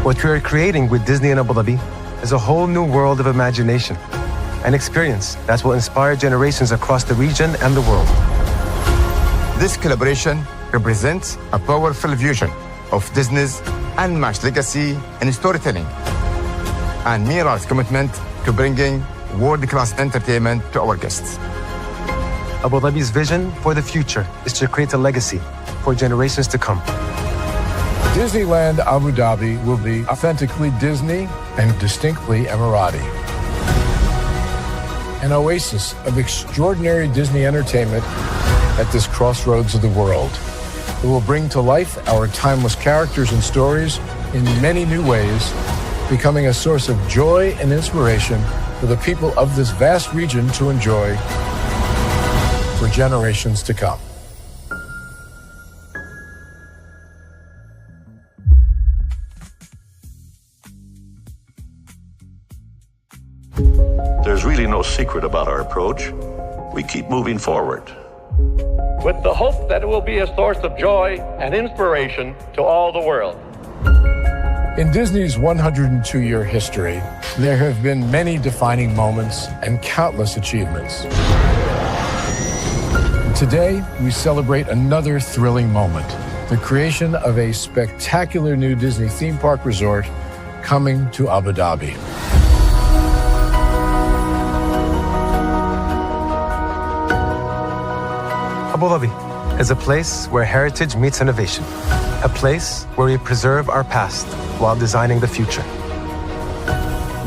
[SPEAKER 8] What we are creating with Disney in Abu Dhabi is a whole new world of imagination, an experience that will inspire generations across the region and the world.
[SPEAKER 9] This collaboration represents a powerful fusion of Disney's unmatched legacy in storytelling and Mira's commitment to bringing world-class entertainment to our guests.
[SPEAKER 8] Abu Dhabi's vision for the future is to create a legacy for generations to come.
[SPEAKER 7] Disneyland Abu Dhabi will be authentically Disney and distinctly Emirati. An oasis of extraordinary Disney entertainment at this crossroads of the world. It will bring to life our timeless characters and stories in many new ways, becoming a source of joy and inspiration for the people of this vast region to enjoy for generations to come.
[SPEAKER 5] There's really no secret about our approach. We keep moving forward.
[SPEAKER 6] With the hope that it will be a source of joy and inspiration to all the world.
[SPEAKER 7] In Disney's 102-year history, there have been many defining moments and countless achievements. Today, we celebrate another thrilling moment, the creation of a spectacular new Disney theme park resort coming to Abu Dhabi.
[SPEAKER 8] Abu Dhabi is a place where heritage meets innovation, a place where we preserve our past while designing the future.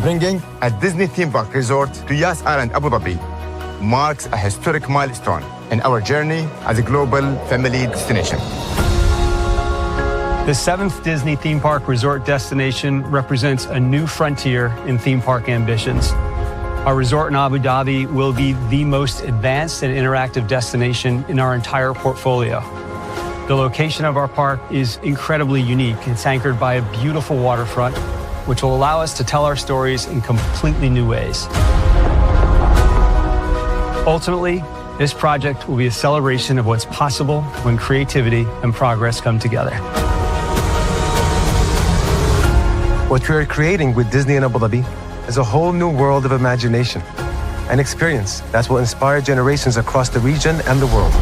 [SPEAKER 9] Bringing a Disney theme park resort to Yas Island, Abu Dhabi, marks a historic milestone in our journey as a global family destination.
[SPEAKER 10] The 7th Disney theme park resort destination represents a new frontier in theme park ambitions. Our resort in Abu Dhabi will be the most advanced and interactive destination in our entire portfolio. The location of our park is incredibly unique. It's anchored by a beautiful waterfront, which will allow us to tell our stories in completely new ways. Ultimately, this project will be a celebration of what's possible when creativity and progress come together.
[SPEAKER 8] What we are creating with Disney in Abu Dhabi is a whole new world of imagination, an experience that will inspire generations across the region and the world.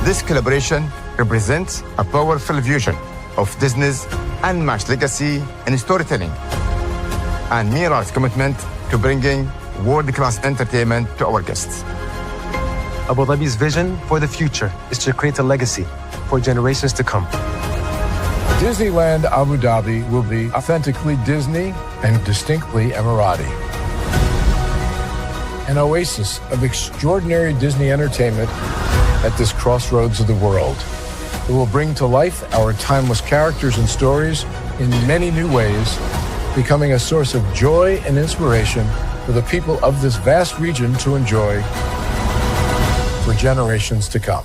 [SPEAKER 9] This collaboration represents a powerful fusion of Disney's unmatched legacy in storytelling and Mira's commitment to bringing world-class entertainment to our guests.
[SPEAKER 8] Abu Dhabi's vision for the future is to create a legacy for generations to come.
[SPEAKER 7] Disneyland Abu Dhabi will be authentically Disney and distinctly Emirati. An oasis of extraordinary Disney entertainment at this crossroads of the world. It will bring to life our timeless characters and stories in many new ways, becoming a source of joy and inspiration for the people of this vast region to enjoy for generations to come.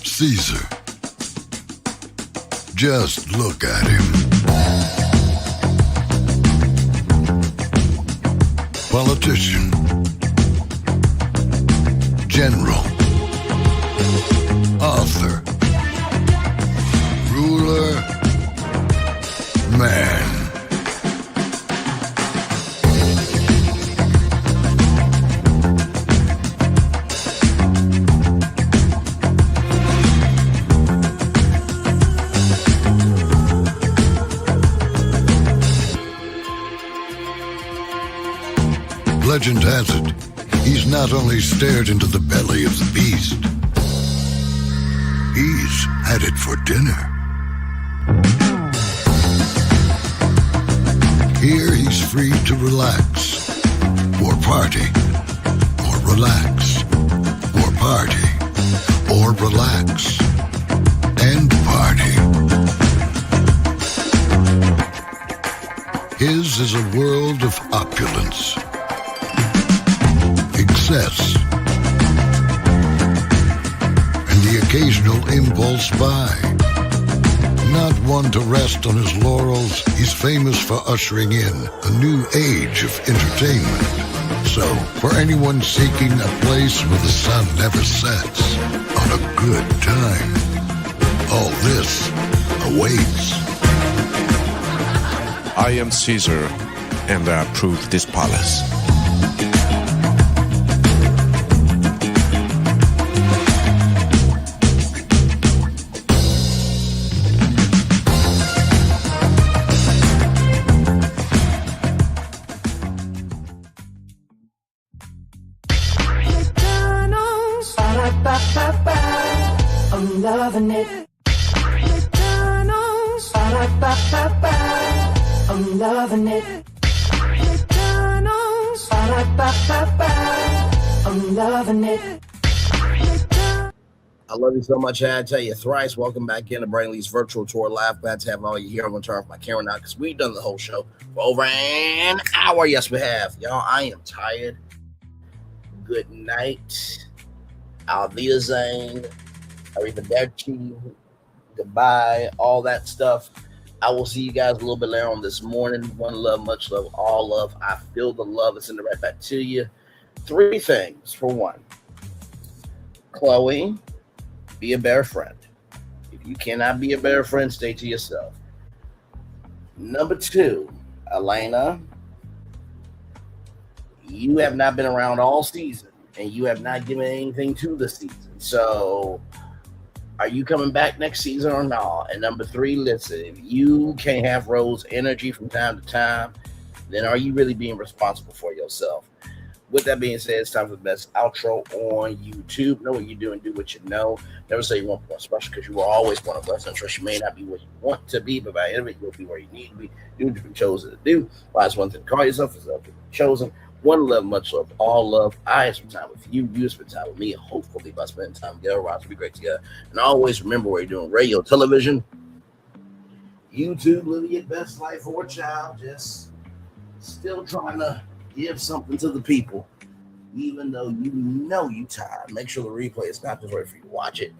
[SPEAKER 11] Caesar. Just look at him. Politician. General. Author. Ruler. Man. Legend has it, he's not only stared into the belly of the beast, he's had it for dinner. Here he's free to relax, or party, or relax, or party, or relax, and party. His is a world of opulence, excess, and the occasional impulse buy. Not one to rest on his laurels, he's famous for ushering in a new age of entertainment. So, for anyone seeking a place where the sun never sets on a good time, all this awaits.
[SPEAKER 12] I am Caesar, and I approve this palace.
[SPEAKER 1] I'm loving it. McDonald's. I'm loving it. McDonald's. I'm loving it.
[SPEAKER 2] I love you so much. I tell you thrice. Welcome back in to Brainley's virtual tour live. Glad to have all you here. I'm going to turn off my camera now because we've done the whole show for over an hour. Yes, we have. Y'all, I am tired. Good night. Auf Wiedersehen. Arrivederci. goodbye, all that stuff. I will see you guys a little bit later on this morning. One love, much love, all love. I feel the love. It's sending it right back to you. 3 things. For one, Chloe, be a better friend. If you cannot be a better friend, stay to yourself. Number 2, Alaina, you have not been around all season, and you have not given anything to the season. So are you coming back next season or not? And number 3, listen, if you can't have Rose energy from time to time, then are you really being responsible for yourself? With that being said, it's time for the best outro on YouTube. Know what you do and do what you know. Never say you want more special, because you will always want to bless and trust. You may not be where you want to be, but by the end of it, you'll be where you need to be. Do what you've been chosen to do. Last one thing, call yourself as up to be chosen. One love, much love, all love. I spend time with you. You spend time with me. And hopefully, by spending time together, we'll be great together. And always remember, where you're doing radio, television, YouTube, living your best life for a child, just still trying to give something to the people, even though you know you tired. Make sure the replay is not just ready for you to watch it,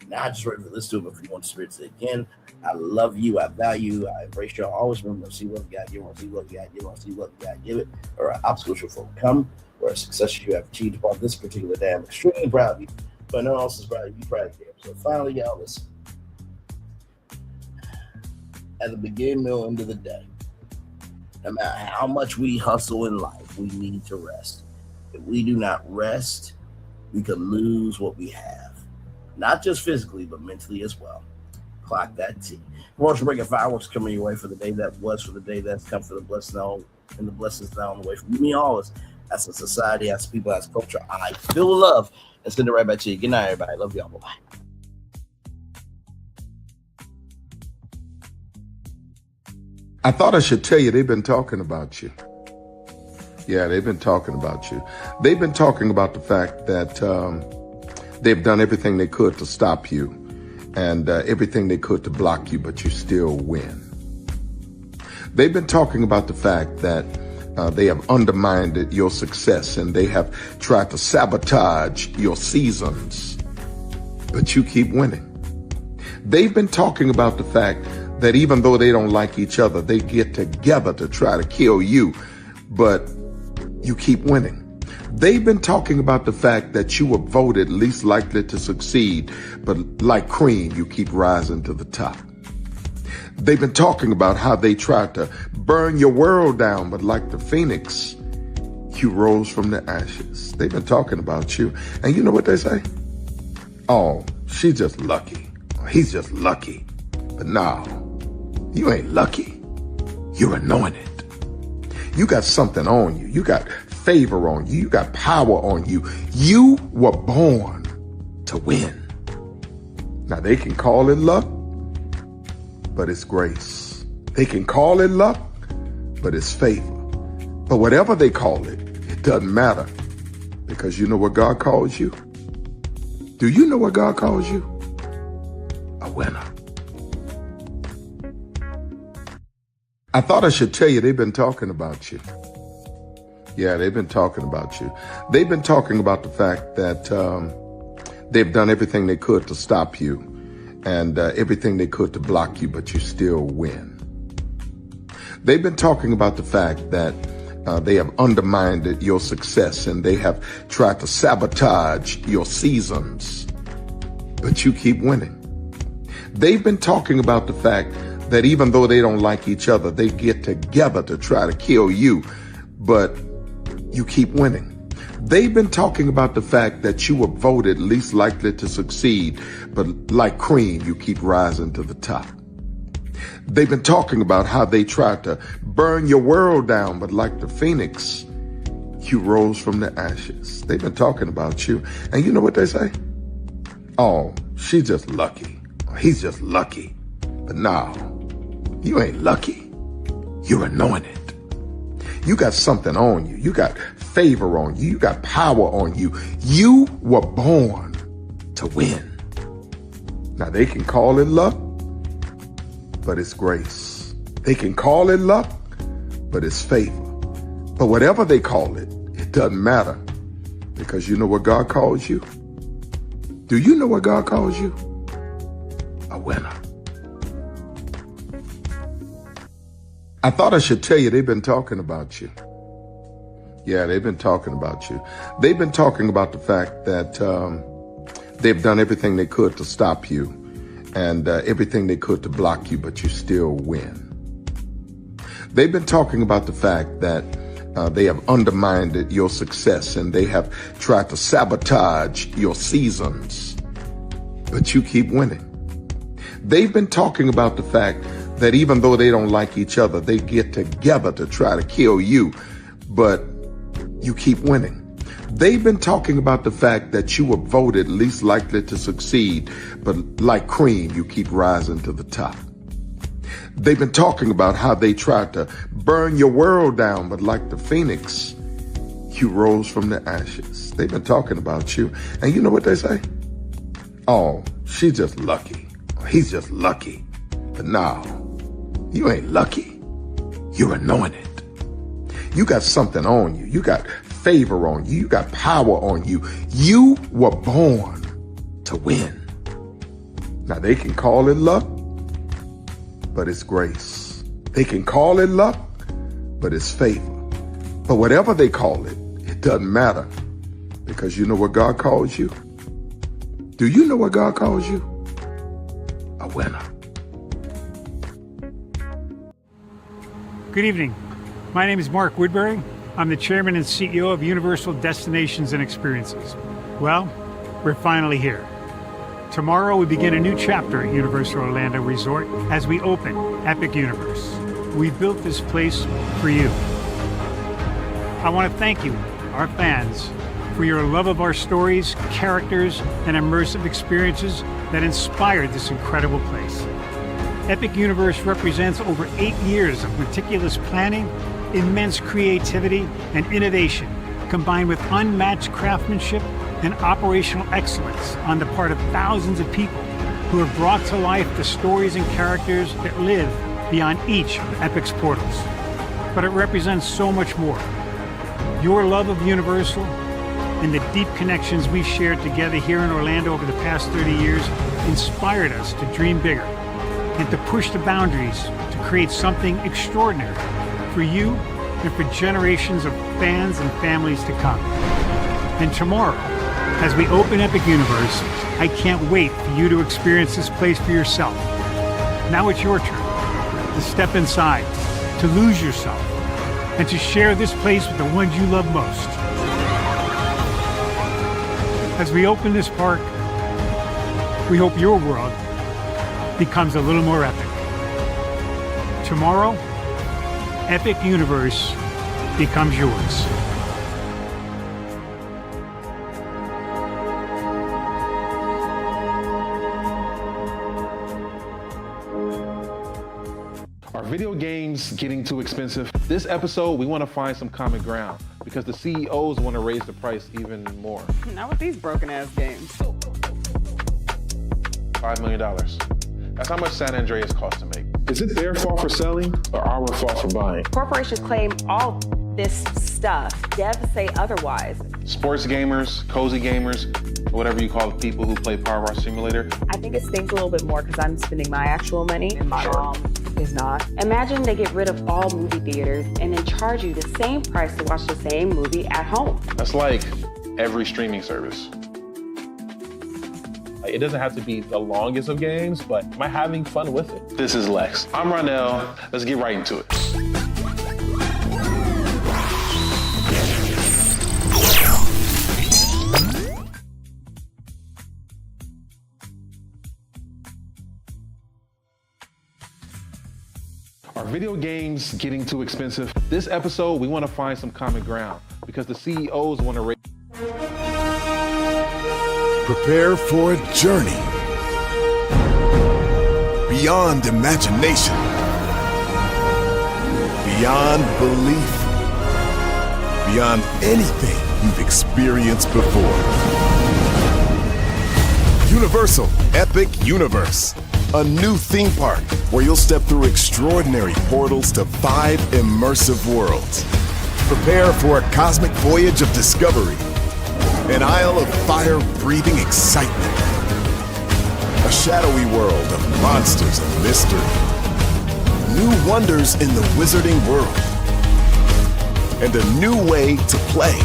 [SPEAKER 2] not just ready for this to, but if you want to experience it again. I love you. I value you. I embrace you. I always remember to see what God give. See what God give. See what God give it. Or obstacles will overcome. Or a success you have achieved upon this particular day. I'm extremely proud of you. But no one else is proud of you. Proud of you. So finally, y'all, listen. At the beginning, middle, end of the day, no matter how much we hustle in life, we need to rest. If we do not rest, we could lose what we have. Not just physically, but mentally as well. Clock that T. Commercial break of fireworks coming your way for the day that was, for the day that's come, for the blessings now, and the blessings now on the way from me, all us. As a society, as people, as culture, I feel love and send it right back to you. Good night, everybody. Love y'all. Bye-bye.
[SPEAKER 13] I thought I should tell you, they've been talking about you. Yeah, they've been talking about you. They've been talking about the fact that they've done everything they could to stop you and everything they could to block you, but you still win. They've been talking about the fact that they have undermined your success and they have tried to sabotage your seasons, but you keep winning. They've been talking about the fact that even though they don't like each other, they get together to try to kill you, but you keep winning. They've been talking about the fact that you were voted least likely to succeed, but like cream, you keep rising to the top. They've been talking about how they tried to burn your world down, but like the phoenix, you rose from the ashes. They've been talking about you. And you know what they say? Oh, she's just lucky. He's just lucky. But no, you ain't lucky. You're anointed. You got something on you. You got favor on you. You got power on you. You were born to win. Now they can call it luck, but it's grace. They can call it luck, but it's favor. But whatever they call it, it doesn't matter, because you know what God calls you? Do you know what God calls you? A winner. I thought I should tell you, they've been talking about you. Yeah, they've been talking about you. They've been talking about the fact that they've done everything they could to stop you and everything they could to block you, but you still win. They've been talking about the fact that they have undermined your success and they have tried to sabotage your seasons, but you keep winning. They've been talking about the fact that even though they don't like each other, they get together to try to kill you, but you keep winning. They've been talking about the fact that you were voted least likely to succeed, but like cream, you keep rising to the top. They've been talking about how they tried to burn your world down, but like the phoenix, you rose from the ashes. They've been talking about you. And you know what they say? Oh, she's just lucky. He's just lucky. But no, you ain't lucky. You're anointed. You got something on you. You got favor on you. You got power on you. You were born to win. Now they can call it luck, but it's grace. They can call it luck, but it's favor. But whatever they call it, it doesn't matter, because you know what God calls you? Do you know what God calls you? A winner. I thought I should tell you they've been talking about you. Yeah, they've been talking about you. They've been talking about the fact that they've done everything they could to stop you and everything they could to block you, but you still win. They've been talking about the fact that they have undermined your success and they have tried to sabotage your seasons, but you keep winning. They've been talking about the fact that even though they don't like each other, they get together to try to kill you, but you keep winning. They've been talking about the fact that you were voted least likely to succeed, but like cream, you keep rising to the top. They've been talking about how they tried to burn your world down, but like the phoenix, you rose from the ashes. They've been talking about you. And you know what they say? Oh, she's just lucky. He's just lucky. But no, you ain't lucky. You're anointed. You got something on you. You got favor on you. You got power on you. You were born to win. Now they can call it luck, but it's grace. They can call it luck, but it's favor. But whatever they call it, it doesn't matter, because you know what God calls you? Do you know what God calls you? A winner.
[SPEAKER 14] Good evening. My name is Mark Woodbury. I'm the chairman and CEO of Universal Destinations and Experiences. Well, we're finally here. Tomorrow we begin a new chapter at Universal Orlando Resort as we open Epic Universe. We built this place for you. I want to thank you, our fans, for your love of our stories, characters, and immersive experiences that inspired this incredible place. Epic Universe represents over 8 years of meticulous planning, immense creativity, and innovation, combined with unmatched craftsmanship and operational excellence on the part of thousands of people who have brought to life the stories and characters that live beyond each of Epic's portals. But it represents so much more. Your love of Universal and the deep connections we've shared together here in Orlando over the past 30 years inspired us to dream bigger and to push the boundaries to create something extraordinary for you and for generations of fans and families to come. And tomorrow, as we open Epic Universe, I can't wait for you to experience this place for yourself. Now it's your turn to step inside, to lose yourself, and to share this place with the ones you love most. As we open this park, we hope your world becomes a little more epic. Tomorrow, Epic Universe becomes yours.
[SPEAKER 15] Are video games getting too expensive? This episode, we want to find some common ground because the CEOs want to raise the price even more.
[SPEAKER 16] Not with these broken ass games.
[SPEAKER 15] $5 million. That's how much San Andreas costs to make. Is it their fault for selling or our fault for buying?
[SPEAKER 16] Corporations claim all this stuff. Devs say otherwise.
[SPEAKER 15] Sports gamers, cozy gamers, whatever you call the people who play Power Wash Simulator.
[SPEAKER 16] I think it stings a little bit more because I'm spending my actual money and my mom is not. Imagine they get rid of all movie theaters and then charge you the same price to watch the same movie at home.
[SPEAKER 15] That's like every streaming service. It doesn't have to be the longest of games, but am I having fun with it? This is Lex. I'm Ronell. Let's get right into it. Are video games getting too expensive? This episode, we want to find some common ground because the CEOs want to raise.
[SPEAKER 4] Prepare for a journey beyond imagination, beyond belief, beyond anything you've experienced before. Universal Epic Universe, a new theme park where you'll step through extraordinary portals to 5 immersive worlds. Prepare for a cosmic voyage of discovery, an isle of fire-breathing excitement, a shadowy world of monsters and mystery, new wonders in the wizarding world and a new way to play.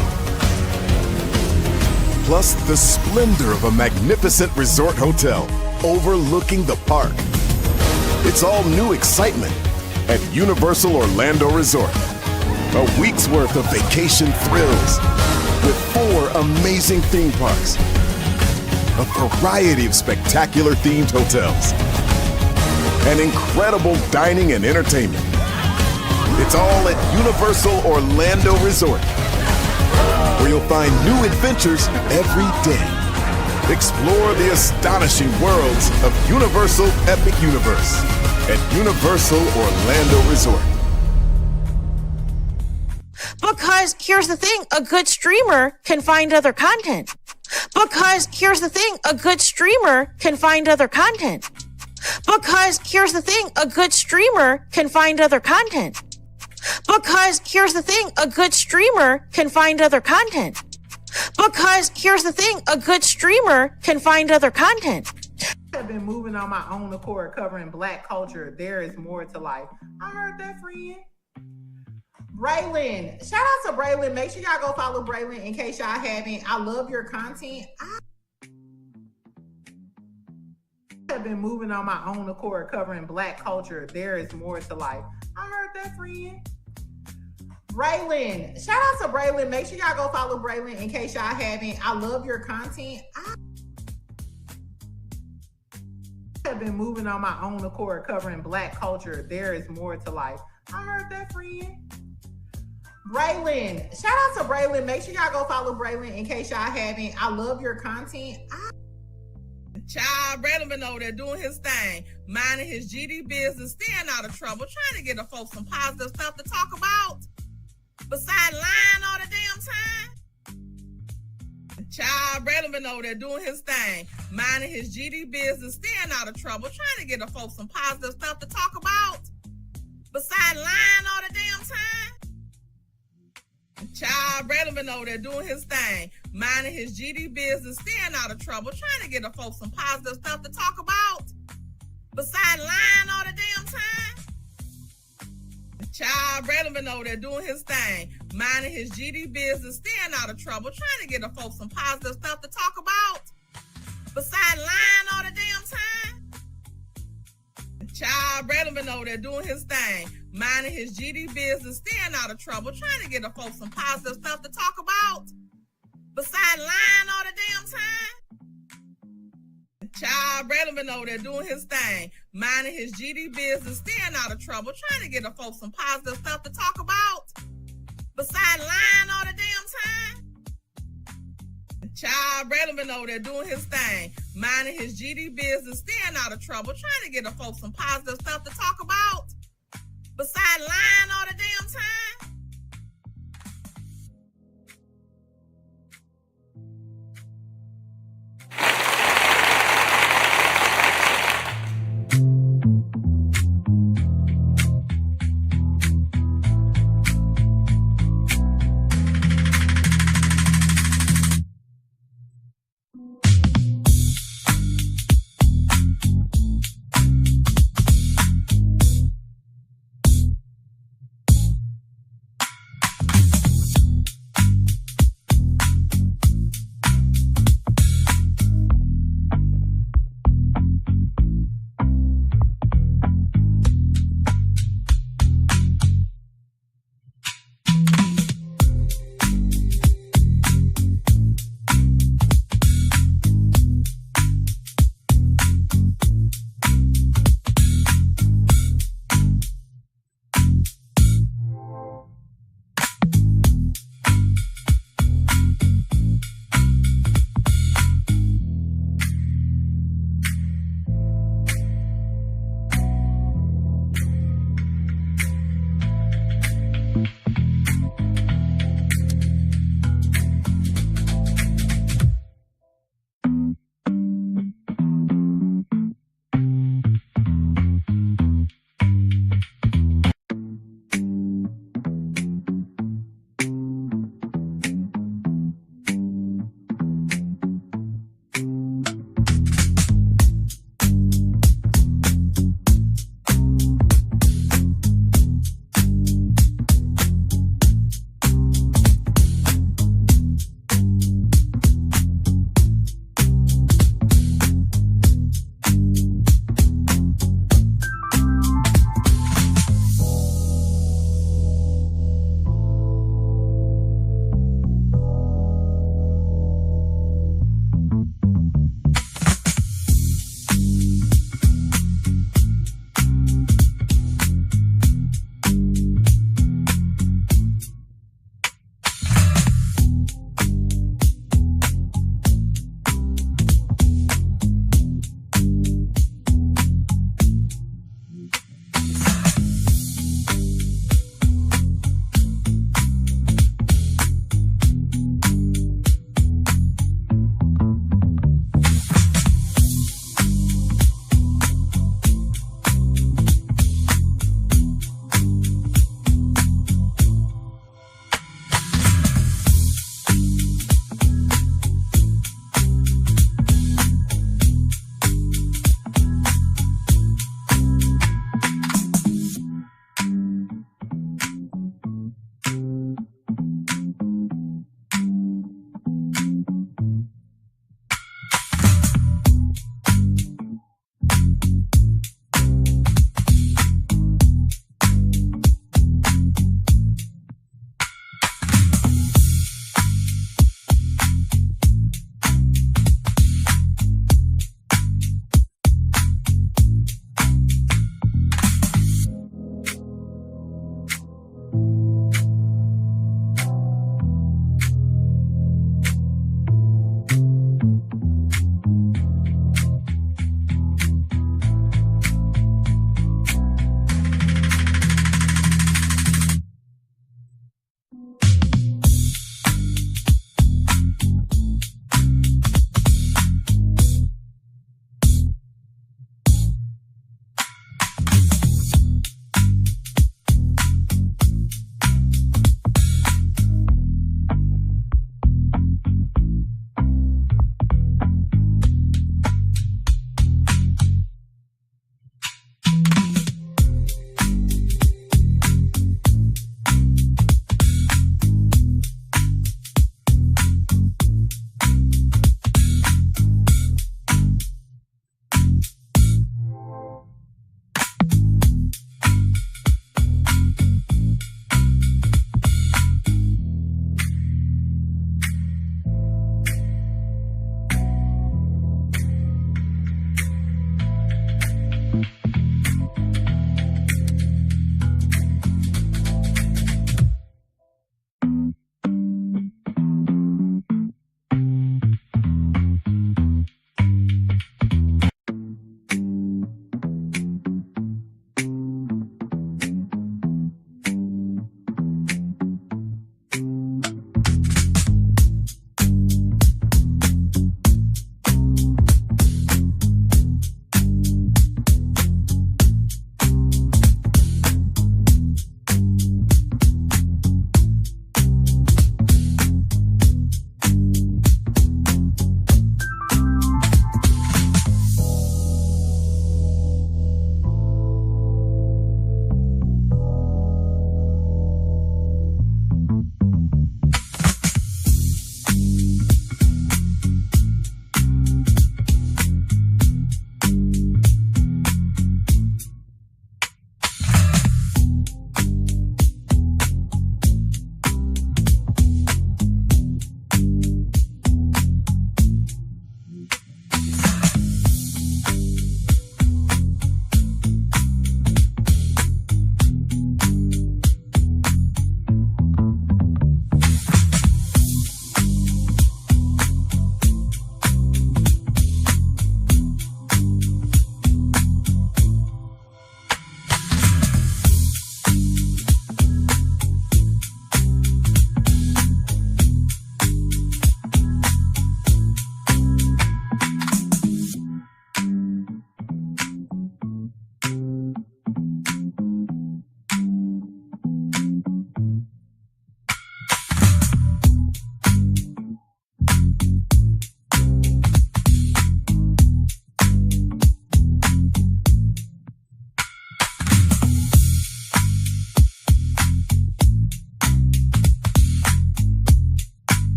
[SPEAKER 4] Plus the splendor of a magnificent resort hotel overlooking the park. It's all new excitement at Universal Orlando Resort. A week's worth of vacation thrills with 4 amazing theme parks, a variety of spectacular themed hotels, and incredible dining and entertainment. It's all at Universal Orlando Resort, where you'll find new adventures every day. Explore the astonishing worlds of Universal Epic Universe at Universal Orlando Resort.
[SPEAKER 17] Because here's the thing, a good streamer can find other content. Because here's the thing, a good streamer can find other content. Because here's the thing, a good streamer can find other content. Because here's the thing, a good streamer can find other content. Because here's the thing, a good streamer can find other content.
[SPEAKER 18] I've been moving on my own accord, covering Black culture. There is more to life. I heard that, friend. Braylon, shout out to Braylon. Make sure y'all go follow Braylon in case y'all haven't. I love your content. I've been moving on my own accord, covering Black culture. There is more to life. I heard that, friend. Braylon, shout out to Braylon. Make sure y'all go follow Braylon in case y'all haven't. I love your content. I've been moving on my own accord, covering Black culture. There is more to life. I heard that, friend. Braylon, shout out to Braylon. Make sure y'all go follow Braylon in case y'all haven't. I love your content.
[SPEAKER 19] Child, Braylon been over there doing his thing, minding his GD business, staying out of trouble, trying to get the folks some positive stuff to talk about. Besides lying all the damn time. Child, Braylon been over there doing his thing, minding his GD business, staying out of trouble, trying to get the folks some positive stuff to talk about. Besides lying all the damn time. Child, Braylon been over there doing his thing, minding his GD business, staying out of trouble, trying to get the folks some positive stuff to talk about. Besides lying all the damn time. Child, Braylon been over there doing his thing, minding his GD business, staying out of trouble, trying to get the folks some positive stuff to talk about. Besides lying all the damn time. Child, Braylon been over there doing his thing, minding his GD business, staying out of trouble, trying to get the folks some positive stuff to talk about. Besides lying all the damn time. Child, Braylon been over there doing his thing, minding his GD business, staying out of trouble, trying to get the folks some positive stuff to talk about. Besides lying all the damn time. Child, Braylon been over there doing his thing, minding his GD business, staying out of trouble, trying to get the folks some positive stuff to talk about. Besides lying all the damn time.